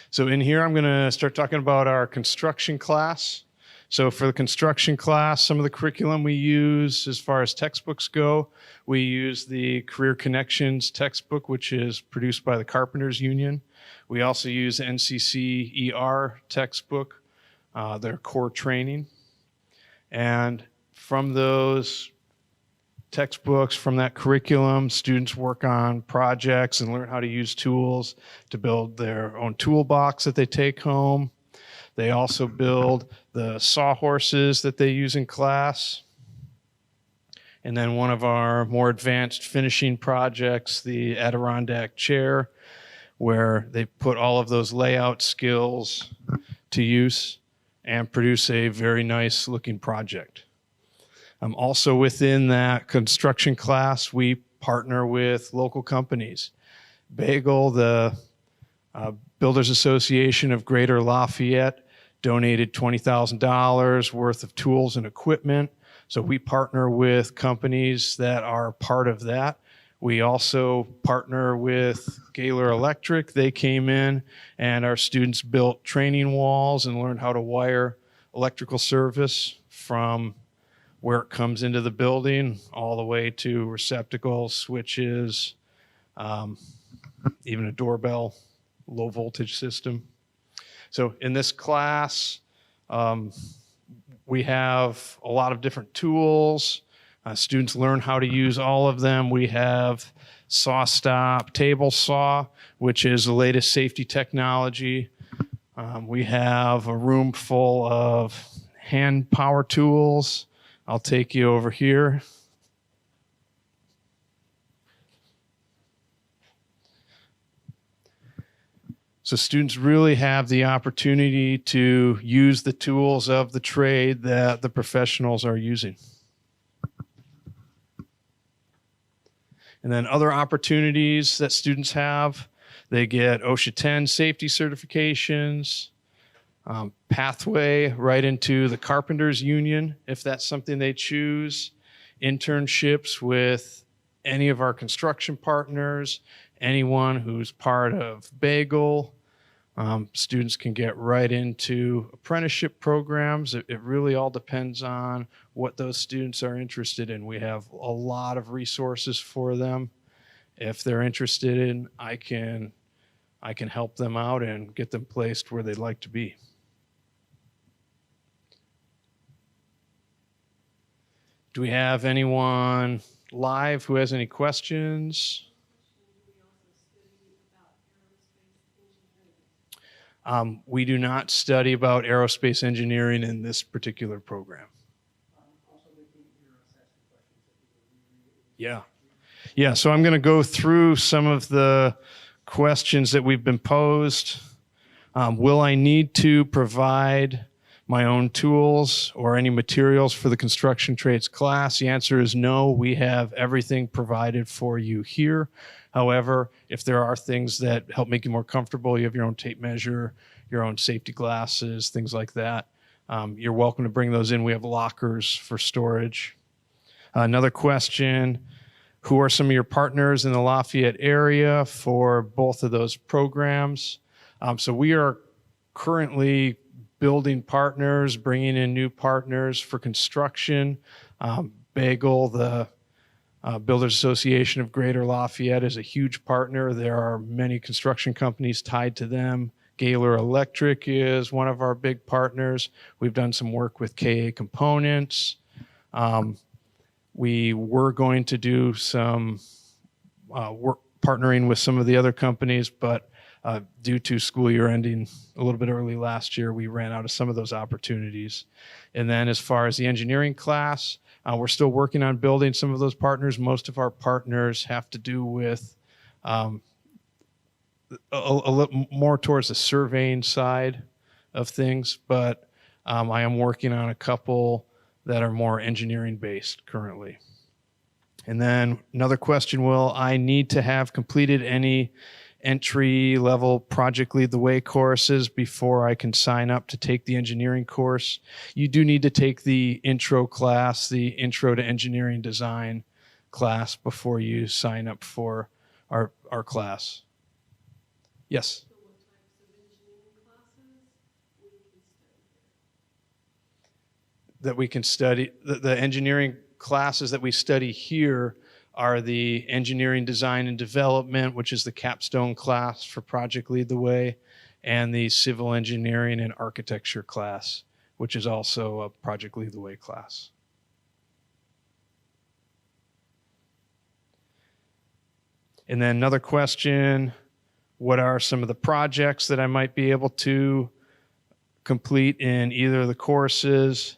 So in here, I'm going to start talking about our construction class. So for the construction class, some of the curriculum we use as far as textbooks go, we use the Career Connections textbook, which is produced by the Carpenters Union. We also use the NCC ER textbook, their core training. And from those textbooks, from that curriculum, students work on projects and learn how to use tools to build their own toolbox that they take home. They also build the sawhorses that they use in class. And then one of our more advanced finishing projects, the Adirondack chair, where they put all of those layout skills to use and produce a very nice looking project. Also within that construction class, we partner with local companies. Bagel, the Builders Association of Greater Lafayette, donated $20,000 worth of tools and equipment. So we partner with companies that are part of that. We also partner with Gaylor Electric. They came in and our students built training walls and learned how to wire electrical service from where it comes into the building all the way to receptacles, switches, even a doorbell, low voltage system. So in this class, we have a lot of different tools. Students learn how to use all of them. We have saw stop table saw, which is the latest safety technology. We have a room full of hand power tools. I'll take you over here. So students really have the opportunity to use the tools of the trade that the professionals are using. And then other opportunities that students have, they get OSHA 10 safety certifications, pathway right into the Carpenters Union, if that's something they choose, internships with any of our construction partners, anyone who's part of Bagel. Students can get right into apprenticeship programs. It really all depends on what those students are interested in. We have a lot of resources for them. If they're interested in, I can help them out and get them placed where they'd like to be. Do we have anyone live who has any questions? We do not study about aerospace engineering in this particular program. Yeah, so I'm going to go through some of the questions that we've been posed. Will I need to provide my own tools or any materials for the construction trades class? The answer is no. We have everything provided for you here. However, if there are things that help make you more comfortable, you have your own tape measure, your own safety glasses, things like that, you're welcome to bring those in. We have lockers for storage. Another question, who are some of your partners in the Lafayette area for both of those programs? So we are currently building partners, bringing in new partners for construction. Bagel, the Builders Association of Greater Lafayette, is a huge partner. There are many construction companies tied to them. Gaylor Electric is one of our big partners. We've done some work with KA Components. We were going to do some work partnering with some of the other companies, but due to school year ending a little bit early last year, we ran out of some of those opportunities. And then as far as the engineering class, we're still working on building some of those partners. Most of our partners have to do with a little more towards the surveying side of things, but I am working on a couple that are more engineering based currently. And then another question, will I need to have completed any entry level Project Lead the Way courses before I can sign up to take the engineering course? You do need to take the intro class, the Intro to Engineering Design class, before you sign up for our class. Yes? That we can study, the engineering classes that we study here are the Engineering Design and Development, which is the capstone class for Project Lead the Way, and the Civil Engineering and Architecture class, which is also a Project Lead the Way class. And then another question, what are some of the projects that I might be able to complete in either of the courses?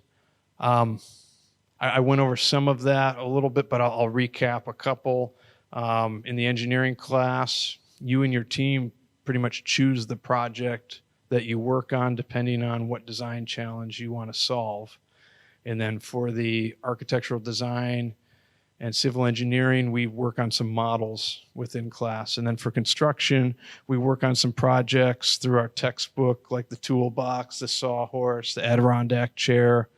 I went over some of that a little bit, but I'll recap a couple. In the engineering class, you and your team pretty much choose the project that you work on depending on what design challenge you want to solve. And then for the architectural design and civil engineering, we work on some models within class. And then for construction, we work on some projects through our textbook, like the toolbox, the sawhorse, the Adirondack chair.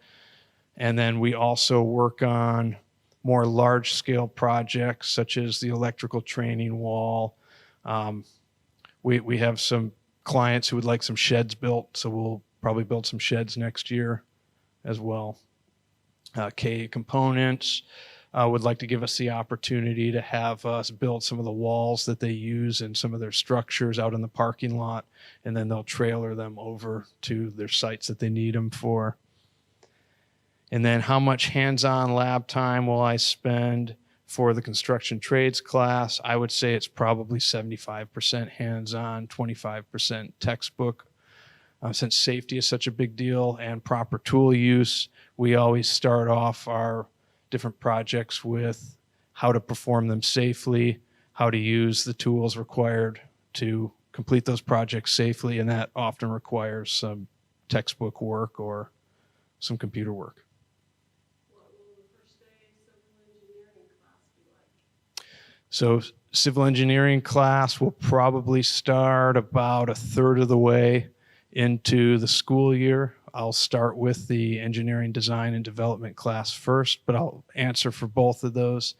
And then we also work on more large-scale projects, such as the electrical training wall. We have some clients who would like some sheds built, so we'll probably build some sheds next year as well. KA Components would like to give us the opportunity to have us build some of the walls that they use in some of their structures out in the parking lot, and then they'll trailer them over to their sites that they need them for. And then how much hands-on lab time will I spend for the construction trades class? I would say it's probably 75% hands-on, 25% textbook. Since safety is such a big deal and proper tool use, we always start off our different projects with how to perform them safely, how to use the tools required to complete those projects safely, and that often requires some textbook work or some computer work. So civil engineering class will probably start about a third of the way into the school year. I'll start with the engineering design and development class first, but I'll answer for both of those.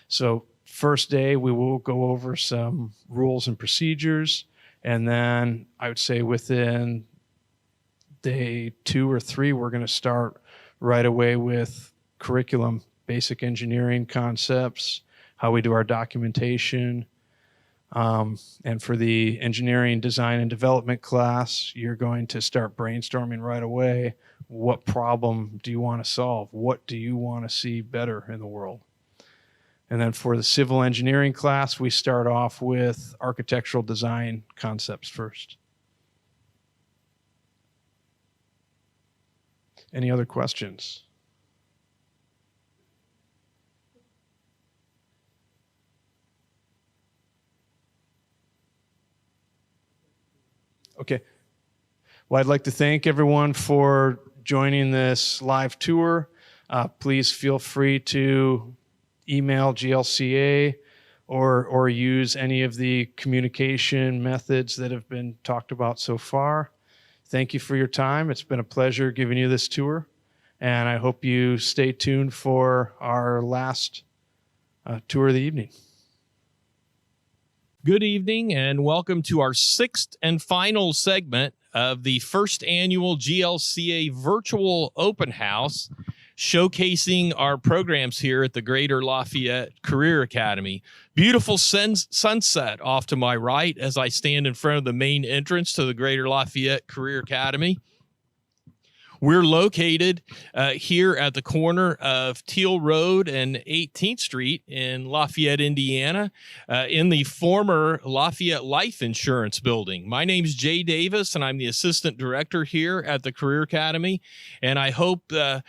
So first day, we will go over some rules and procedures. And then I would say within day 2 or 3, we're going to start right away with curriculum, basic engineering concepts, how we do our documentation. And for the engineering design and development class, you're going to start brainstorming right away. What problem do you want to solve? What do you want to see better in the world? And then for the civil engineering class, we start off with architectural design concepts first. Any other questions? Okay. Well, I'd like to thank everyone for joining this live tour. Please feel free to email GLCA or use any of the communication methods that have been talked about so far. Thank you for your time. It's been a pleasure giving you this tour, and I hope you stay tuned for our last tour of the evening. Good evening and welcome to our 6th and final segment of the first annual GLCA Virtual Open House, showcasing our programs here at the Greater Lafayette Career Academy. Beautiful sunset off to my right as I stand in front of the main entrance to the Greater Lafayette Career Academy. We're located here at the corner of Teal Road and 18th Street in Lafayette, Indiana, in the former Lafayette Life Insurance Building. My name is Jay Davis, and I'm the Assistant Director here at the Career Academy. And I hope that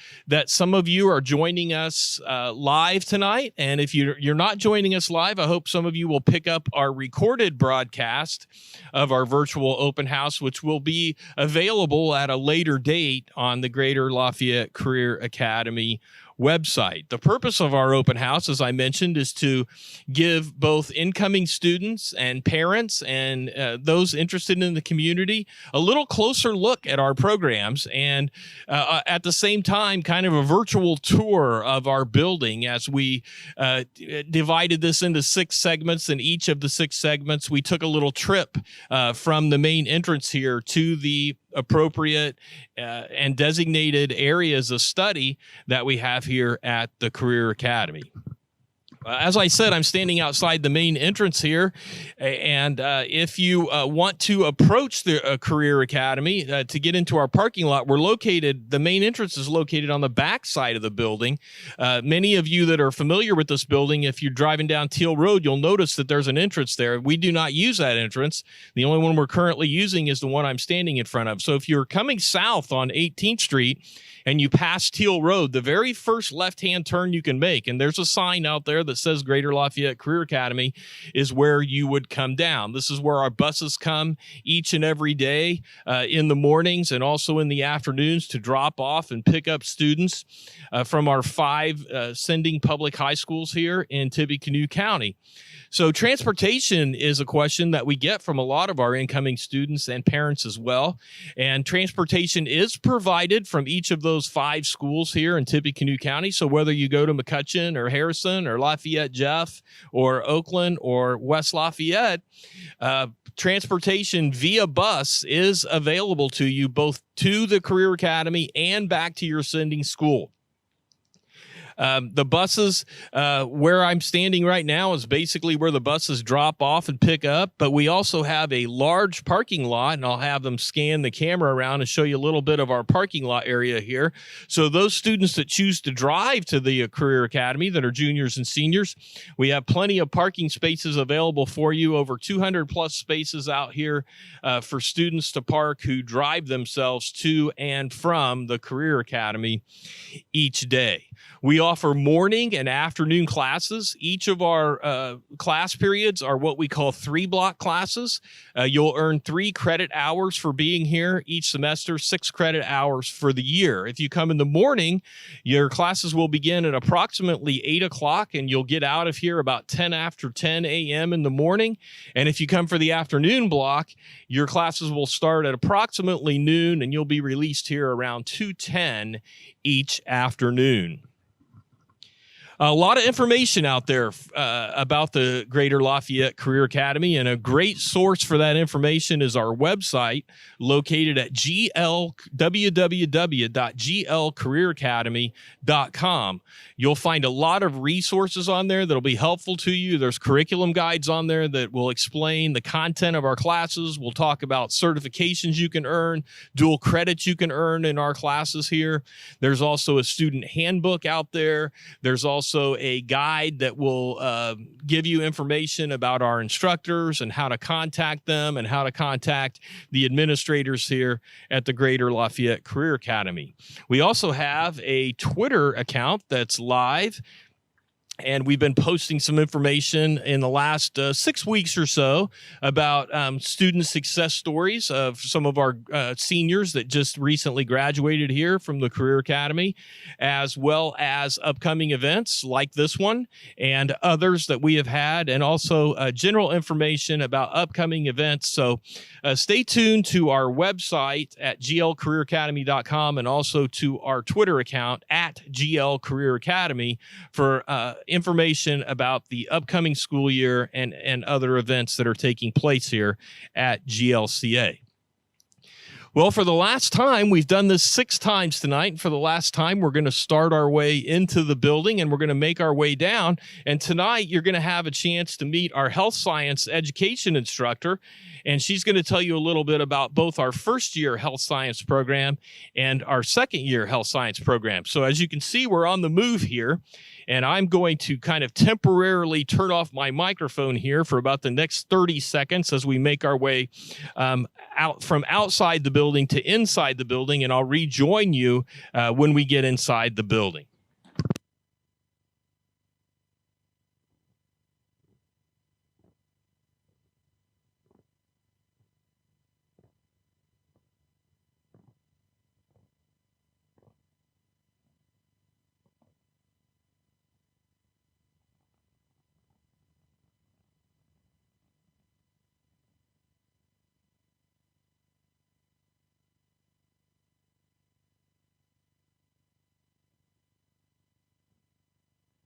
some of you are joining us live tonight. And if you're not joining us live, I hope some of you will pick up our recorded broadcast of our virtual open house, which will be available at a later date on the Greater Lafayette Career Academy website. The purpose of our open house, as I mentioned, is to give both incoming students and parents and those interested in the community a little closer look at our programs, and at the same time, kind of a virtual tour of our building as we divided this into 6 segments. In each of the 6 segments, we took a little trip from the main entrance here to the appropriate and designated areas of study that we have here at the Career Academy. As I said, I'm standing outside the main entrance here, and if you want to approach the Career Academy to get into our parking lot, the main entrance is located on the back side of the building. Many of you that are familiar with this building, if you're driving down Teal Road, you'll notice that there's an entrance there. We do not use that entrance. The only one we're currently using is the one I'm standing in front of. So if you're coming south on 18th Street, and you pass Teal Road, the very first left-hand turn you can make, and there's a sign out there that says Greater Lafayette Career Academy, is where you would come down. This is where our buses come each and every day in the mornings and also in the afternoons to drop off and pick up students from our 5 sending public high schools here in Tippecanoe County. So transportation is a question that we get from a lot of our incoming students and parents as well. And transportation is provided from each of those 5 schools here in Tippecanoe County. So whether you go to McCutcheon or Harrison or Lafayette Jeff or Oakland or West Lafayette, transportation via bus is available to you both to the Career Academy and back to your sending school. The buses, where I'm standing right now is basically where the buses drop off and pick up, but we also have a large parking lot, and I'll have them scan the camera around and show you a little bit of our parking lot area here. So those students that choose to drive to the Career Academy that are juniors and seniors, we have plenty of parking spaces available for you, over 200 plus spaces out here for students to park who drive themselves to and from the Career Academy each day. We offer morning and afternoon classes. Each of our class periods are what we call 3-block classes. You'll earn 3 credit hours for being here each semester, 6 credit hours for the year. If you come in the morning, your classes will begin at approximately 8 o'clock, and you'll get out of here about 10 after 10 a.m. in the morning. And if you come for the afternoon block, your classes will start at approximately noon, and you'll be released here around 2:10 each afternoon. A lot of information out there about the Greater Lafayette Career Academy, and a great source for that information is our website located at www.glcareeracademy.com. You'll find a lot of resources on there that'll be helpful to you. There's curriculum guides on there that will explain the content of our classes. We'll talk about certifications you can earn, dual credits you can earn in our classes here. There's also a student handbook out there. There's also a guide that will give you information about our instructors and how to contact them and how to contact the administrators here at the Greater Lafayette Career Academy. We also have a Twitter account that's live, and we've been posting some information in the last 6 weeks or so about student success stories of some of our seniors that just recently graduated here from the Career Academy, as well as upcoming events like this one and others that we have had, and also general information about upcoming events. So stay tuned to our website at glcareeracademy.com and also to our Twitter account at GL Career Academy for information about the upcoming school year and other events that are taking place here at GLCA. Well, for the last time, we've done this 6 times tonight. And for the last time, we're going to start our way into the building and we're going to make our way down. And tonight, you're going to have a chance to meet our health science education instructor. And she's going to tell you a little bit about both our first year health science program and our second year health science program. So as you can see, we're on the move here. And I'm going to kind of temporarily turn off my microphone here for about the next 30 seconds as we make our way out from outside the building to inside the building. And I'll rejoin you when we get inside the building.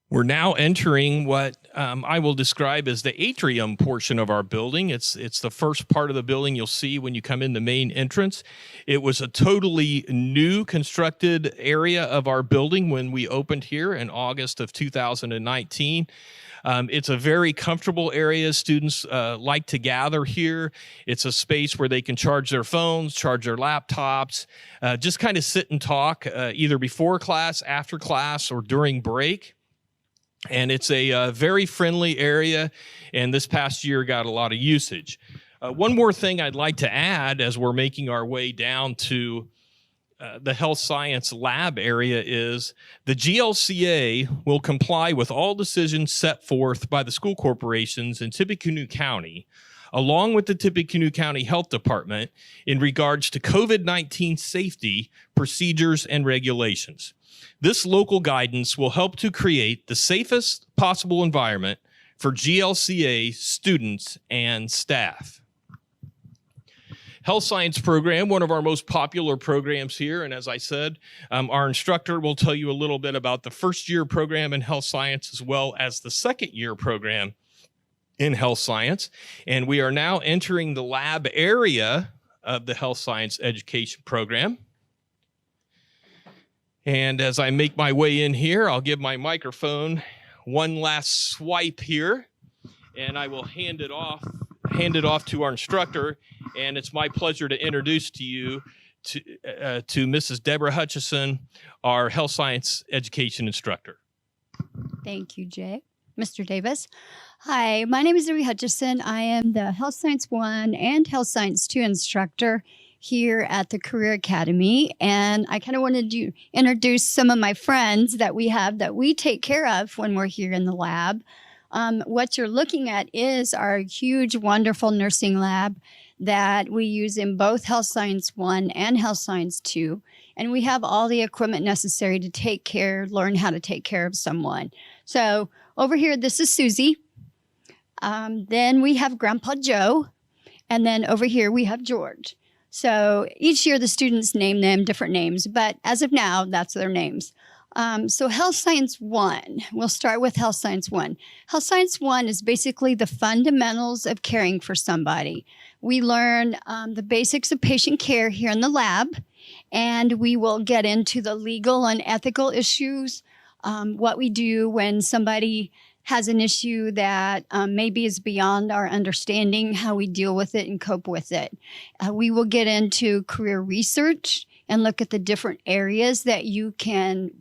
We're now entering what I will describe as the atrium portion of our building. It's the first part of the building you'll see when you come in the main entrance. It was a totally new constructed area of our building when we opened here in August of 2019. It's a very comfortable area. Students like to gather here. It's a space where they can charge their phones, charge their laptops, just kind of sit and talk either before class, after class, or during break. And it's a very friendly area, and this past year got a lot of usage. One more thing I'd like to add as we're making our way down to the health science lab area is the GLCA will comply with all decisions set forth by the school corporations in Tippecanoe County, along with the Tippecanoe County Health Department in regards to COVID-19 safety procedures and regulations. This local guidance will help to create the safest possible environment for GLCA students and staff. Health Science program, one of our most popular programs here. And as I said, our instructor will tell you a little bit about the first year program in health science as well as the second year program in health science. And we are now entering the lab area of the health science education program. And as I make my way in here, I'll give my microphone one last swipe here, and I will hand it off to our instructor. And it's my pleasure to introduce to you to Mrs. Deborah Hutchison, our health science education instructor. Thank you, Jay. Mr. Davis. Hi, my name is Debbie Hutchison. I am the Health Science 1 and Health Science 2 instructor here at the Career Academy. And I kind of wanted to introduce some of my friends that we have that we take care of when we're here in the lab. What you're looking at is our huge, wonderful nursing lab that we use in both Health Science 1 and Health Science 2. And we have all the equipment necessary to learn how to take care of someone. So over here, this is Susie. Then we have Grandpa Joe. And then over here, we have George. So each year, the students name them different names. But as of now, that's their names. So Health Science 1, we'll start with Health Science 1. Health Science 1 is basically the fundamentals of caring for somebody. We learn the basics of patient care here in the lab, and we will get into the legal and ethical issues, what we do when somebody has an issue that maybe is beyond our understanding, how we deal with it and cope with it. We will get into career research and look at the different areas that you can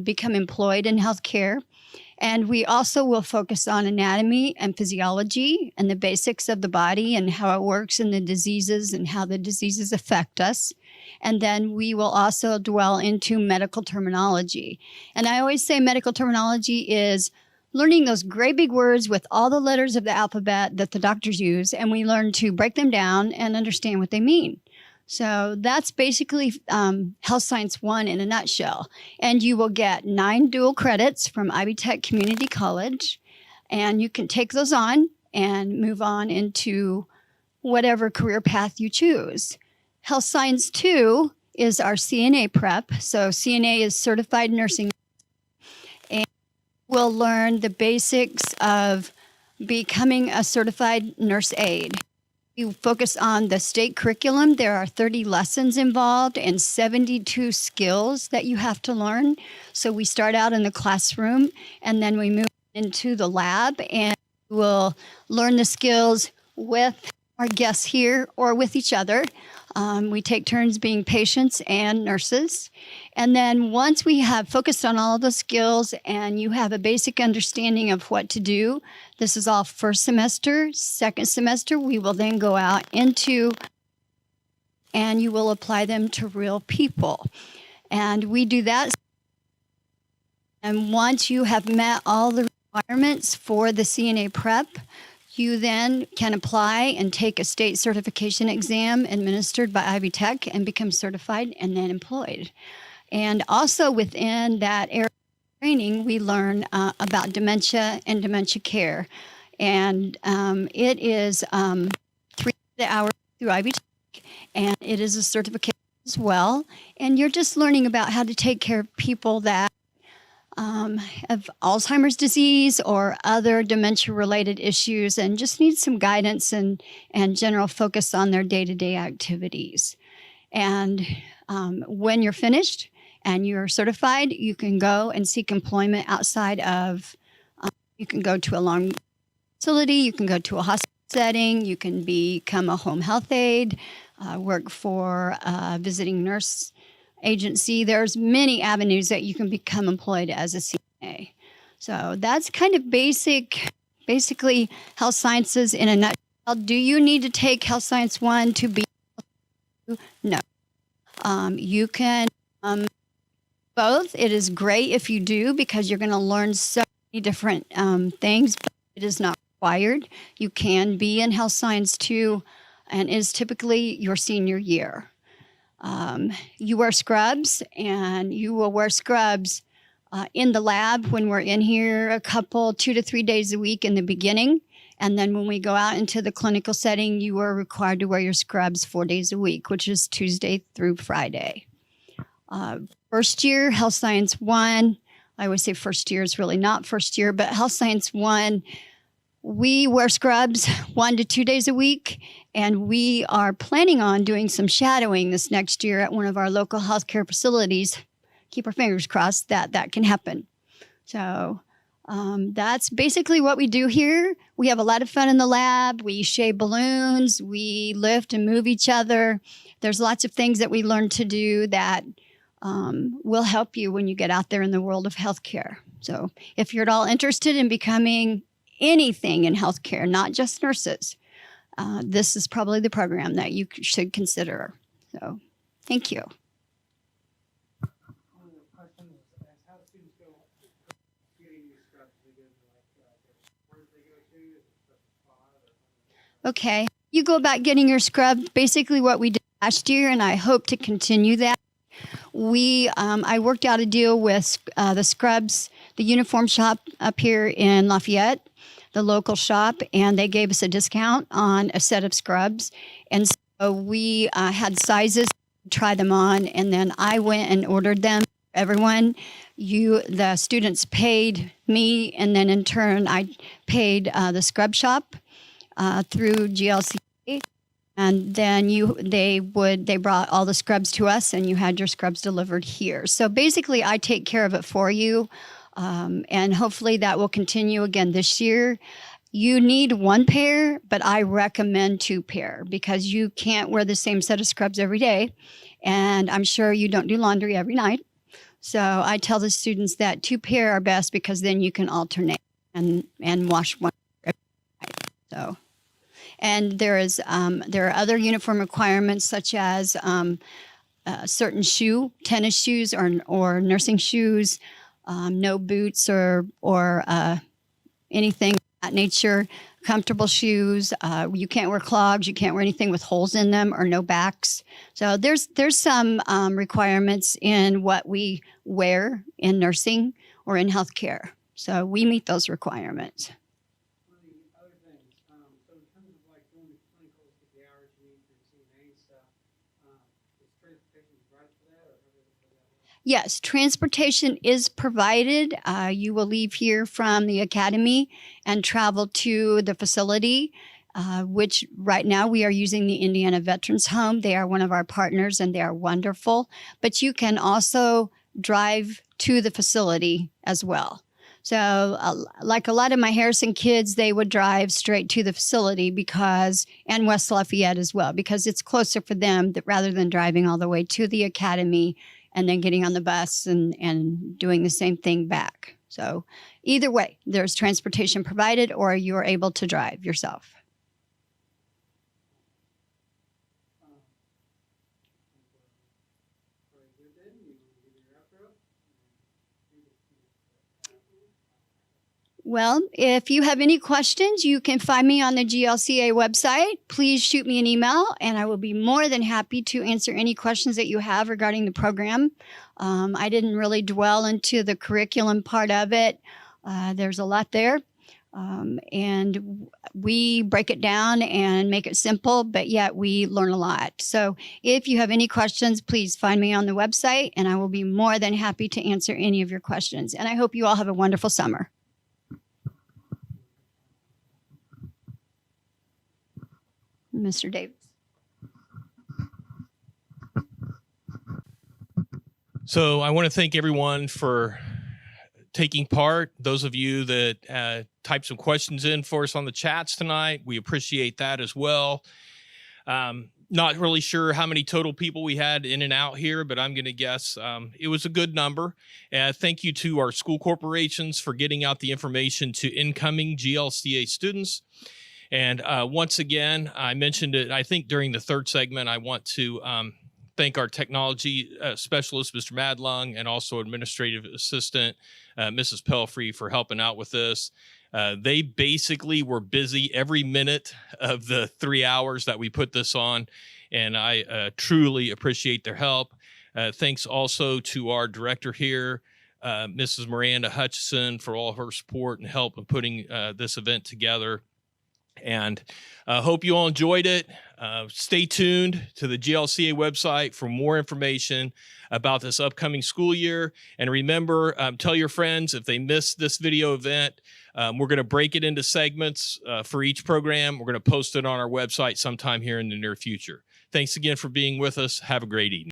become employed in healthcare. And we also will focus on anatomy and physiology and the basics of the body and how it works and the diseases and how the diseases affect us. And then we will also dwell into medical terminology. And I always say medical terminology is learning those great big words with all the letters of the alphabet that the doctors use, and we learn to break them down and understand what they mean. So that's basically Health Science 1 in a nutshell. And you will get 9 dual credits from Ivy Tech Community College, and you can take those on and move on into whatever career path you choose. Health Science 2 is our CNA prep. So CNA is Certified Nursing. And we'll learn the basics of becoming a certified nurse aide. You focus on the state curriculum. There are 30 lessons involved and 72 skills that you have to learn. So we start out in the classroom and then we move into the lab and we'll learn the skills with our guests here or with each other. We take turns being patients and nurses. And then once we have focused on all of the skills and you have a basic understanding of what to do, this is all first semester. Second semester, we will then go out into and you will apply them to real people. And we do that. And once you have met all the requirements for the CNA prep, you then can apply and take a state certification exam administered by Ivy Tech and become certified and then employed. And also within that area of training, we learn about dementia and dementia care. And it is 3 hours through Ivy Tech, and it is a certification as well. And you're just learning about how to take care of people that have Alzheimer's disease or other dementia-related issues and just need some guidance and general focus on their day-to-day activities. And when you're finished and you're certified, you can go and seek employment outside of, you can go to a long facility, you can go to a hospital setting, you can become a home health aide, work for a visiting nurse agency. There's many avenues that you can become employed as a CNA. So that's kind of basically health sciences in a nutshell. Do you need to take Health Science 1 to be? No. You can Both. It is great if you do because you're going to learn so many different things, but it is not required. You can be in health science too, and is typically your senior year. You wear scrubs, and you will wear scrubs in the lab when we're in here a couple, 2 to 3 days a week in the beginning. And then when we go out into the clinical setting, you are required to wear your scrubs 4 days a week, which is Tuesday through Friday. First year, Health Science 1, I always say first year is really not first year, but Health Science 1, we wear scrubs 1 to 2 days a week, and we are planning on doing some shadowing this next year at one of our local healthcare facilities. Keep our fingers crossed that that can happen. So that's basically what we do here. We have a lot of fun in the lab. We shave balloons. We lift and move each other. There's lots of things that we learn to do that will help you when you get out there in the world of healthcare. So if you're at all interested in becoming anything in healthcare, not just nurses, this is probably the program that you should consider. So thank you. One of the questions is how do students go getting these scrubs? Do they go to where do they go to? Is it a special spot or? Okay. You go about getting your scrub, basically what we did last year, and I hope to continue that. I worked out a deal with the scrubs, the uniform shop up here in Lafayette, the local shop, and they gave us a discount on a set of scrubs. And so we had sizes, try them on, and then I went and ordered them for everyone. The students paid me, and then in turn I paid the scrub shop through GLCA. And then they brought all the scrubs to us, and you had your scrubs delivered here. So basically, I take care of it for you, and hopefully that will continue again this year. You need 1 pair, but I recommend 2 pair because you can't wear the same set of scrubs every day, and I'm sure you don't do laundry every night. So I tell the students that 2 pair are best because then you can alternate and wash one every night. So. And there are other uniform requirements such as certain tennis shoes or nursing shoes, no boots or anything of that nature, comfortable shoes. You can't wear clogs. You can't wear anything with holes in them or no backs. So there's some requirements in what we wear in nursing or in healthcare. So we meet those requirements. One of the other things, so in terms of like doing the clinicals, get the hours you need for CNA stuff, is transportation provided for that, or how does that work? Yes, transportation is provided. You will leave here from the academy and travel to the facility, which right now we are using the Indiana Veterans Home. They are one of our partners and they are wonderful. But you can also drive to the facility as well. So like a lot of my Harrison kids, they would drive straight to the facility and West Lafayette as well, because it's closer for them rather than driving all the way to the academy and then getting on the bus and doing the same thing back. So either way, there's transportation provided or you're able to drive yourself. Very good then. You give your outro. Well, if you have any questions, you can find me on the GLCA website. Please shoot me an email, and I will be more than happy to answer any questions that you have regarding the program. I didn't really dwell into the curriculum part of it. There's a lot there, and we break it down and make it simple, but yet we learn a lot. So if you have any questions, please find me on the website, and I will be more than happy to answer any of your questions. And I hope you all have a wonderful summer. Mr. Davis. So I want to thank everyone for taking part. Those of you that typed some questions in for us on the chats tonight, we appreciate that as well. Not really sure how many total people we had in and out here, but I'm going to guess it was a good number. Thank you to our school corporations for getting out the information to incoming GLCA students. And once again, I mentioned it, I think during the third segment, I want to thank our technology specialist, Mr. Madlung, and also administrative assistant, Mrs. Pelfrey, for helping out with this. They basically were busy every minute of the 3 hours that we put this on, and I truly appreciate their help. Thanks also to our director here, Mrs. Miranda Hutchison, for all of her support and help in putting this event together. And hope you all enjoyed it. Stay tuned to the GLCA website for more information about this upcoming school year. And remember, tell your friends if they missed this video event, we're going to break it into segments for each program. We're going to post it on our website sometime here in the near future. Thanks again for being with us. Have a great evening.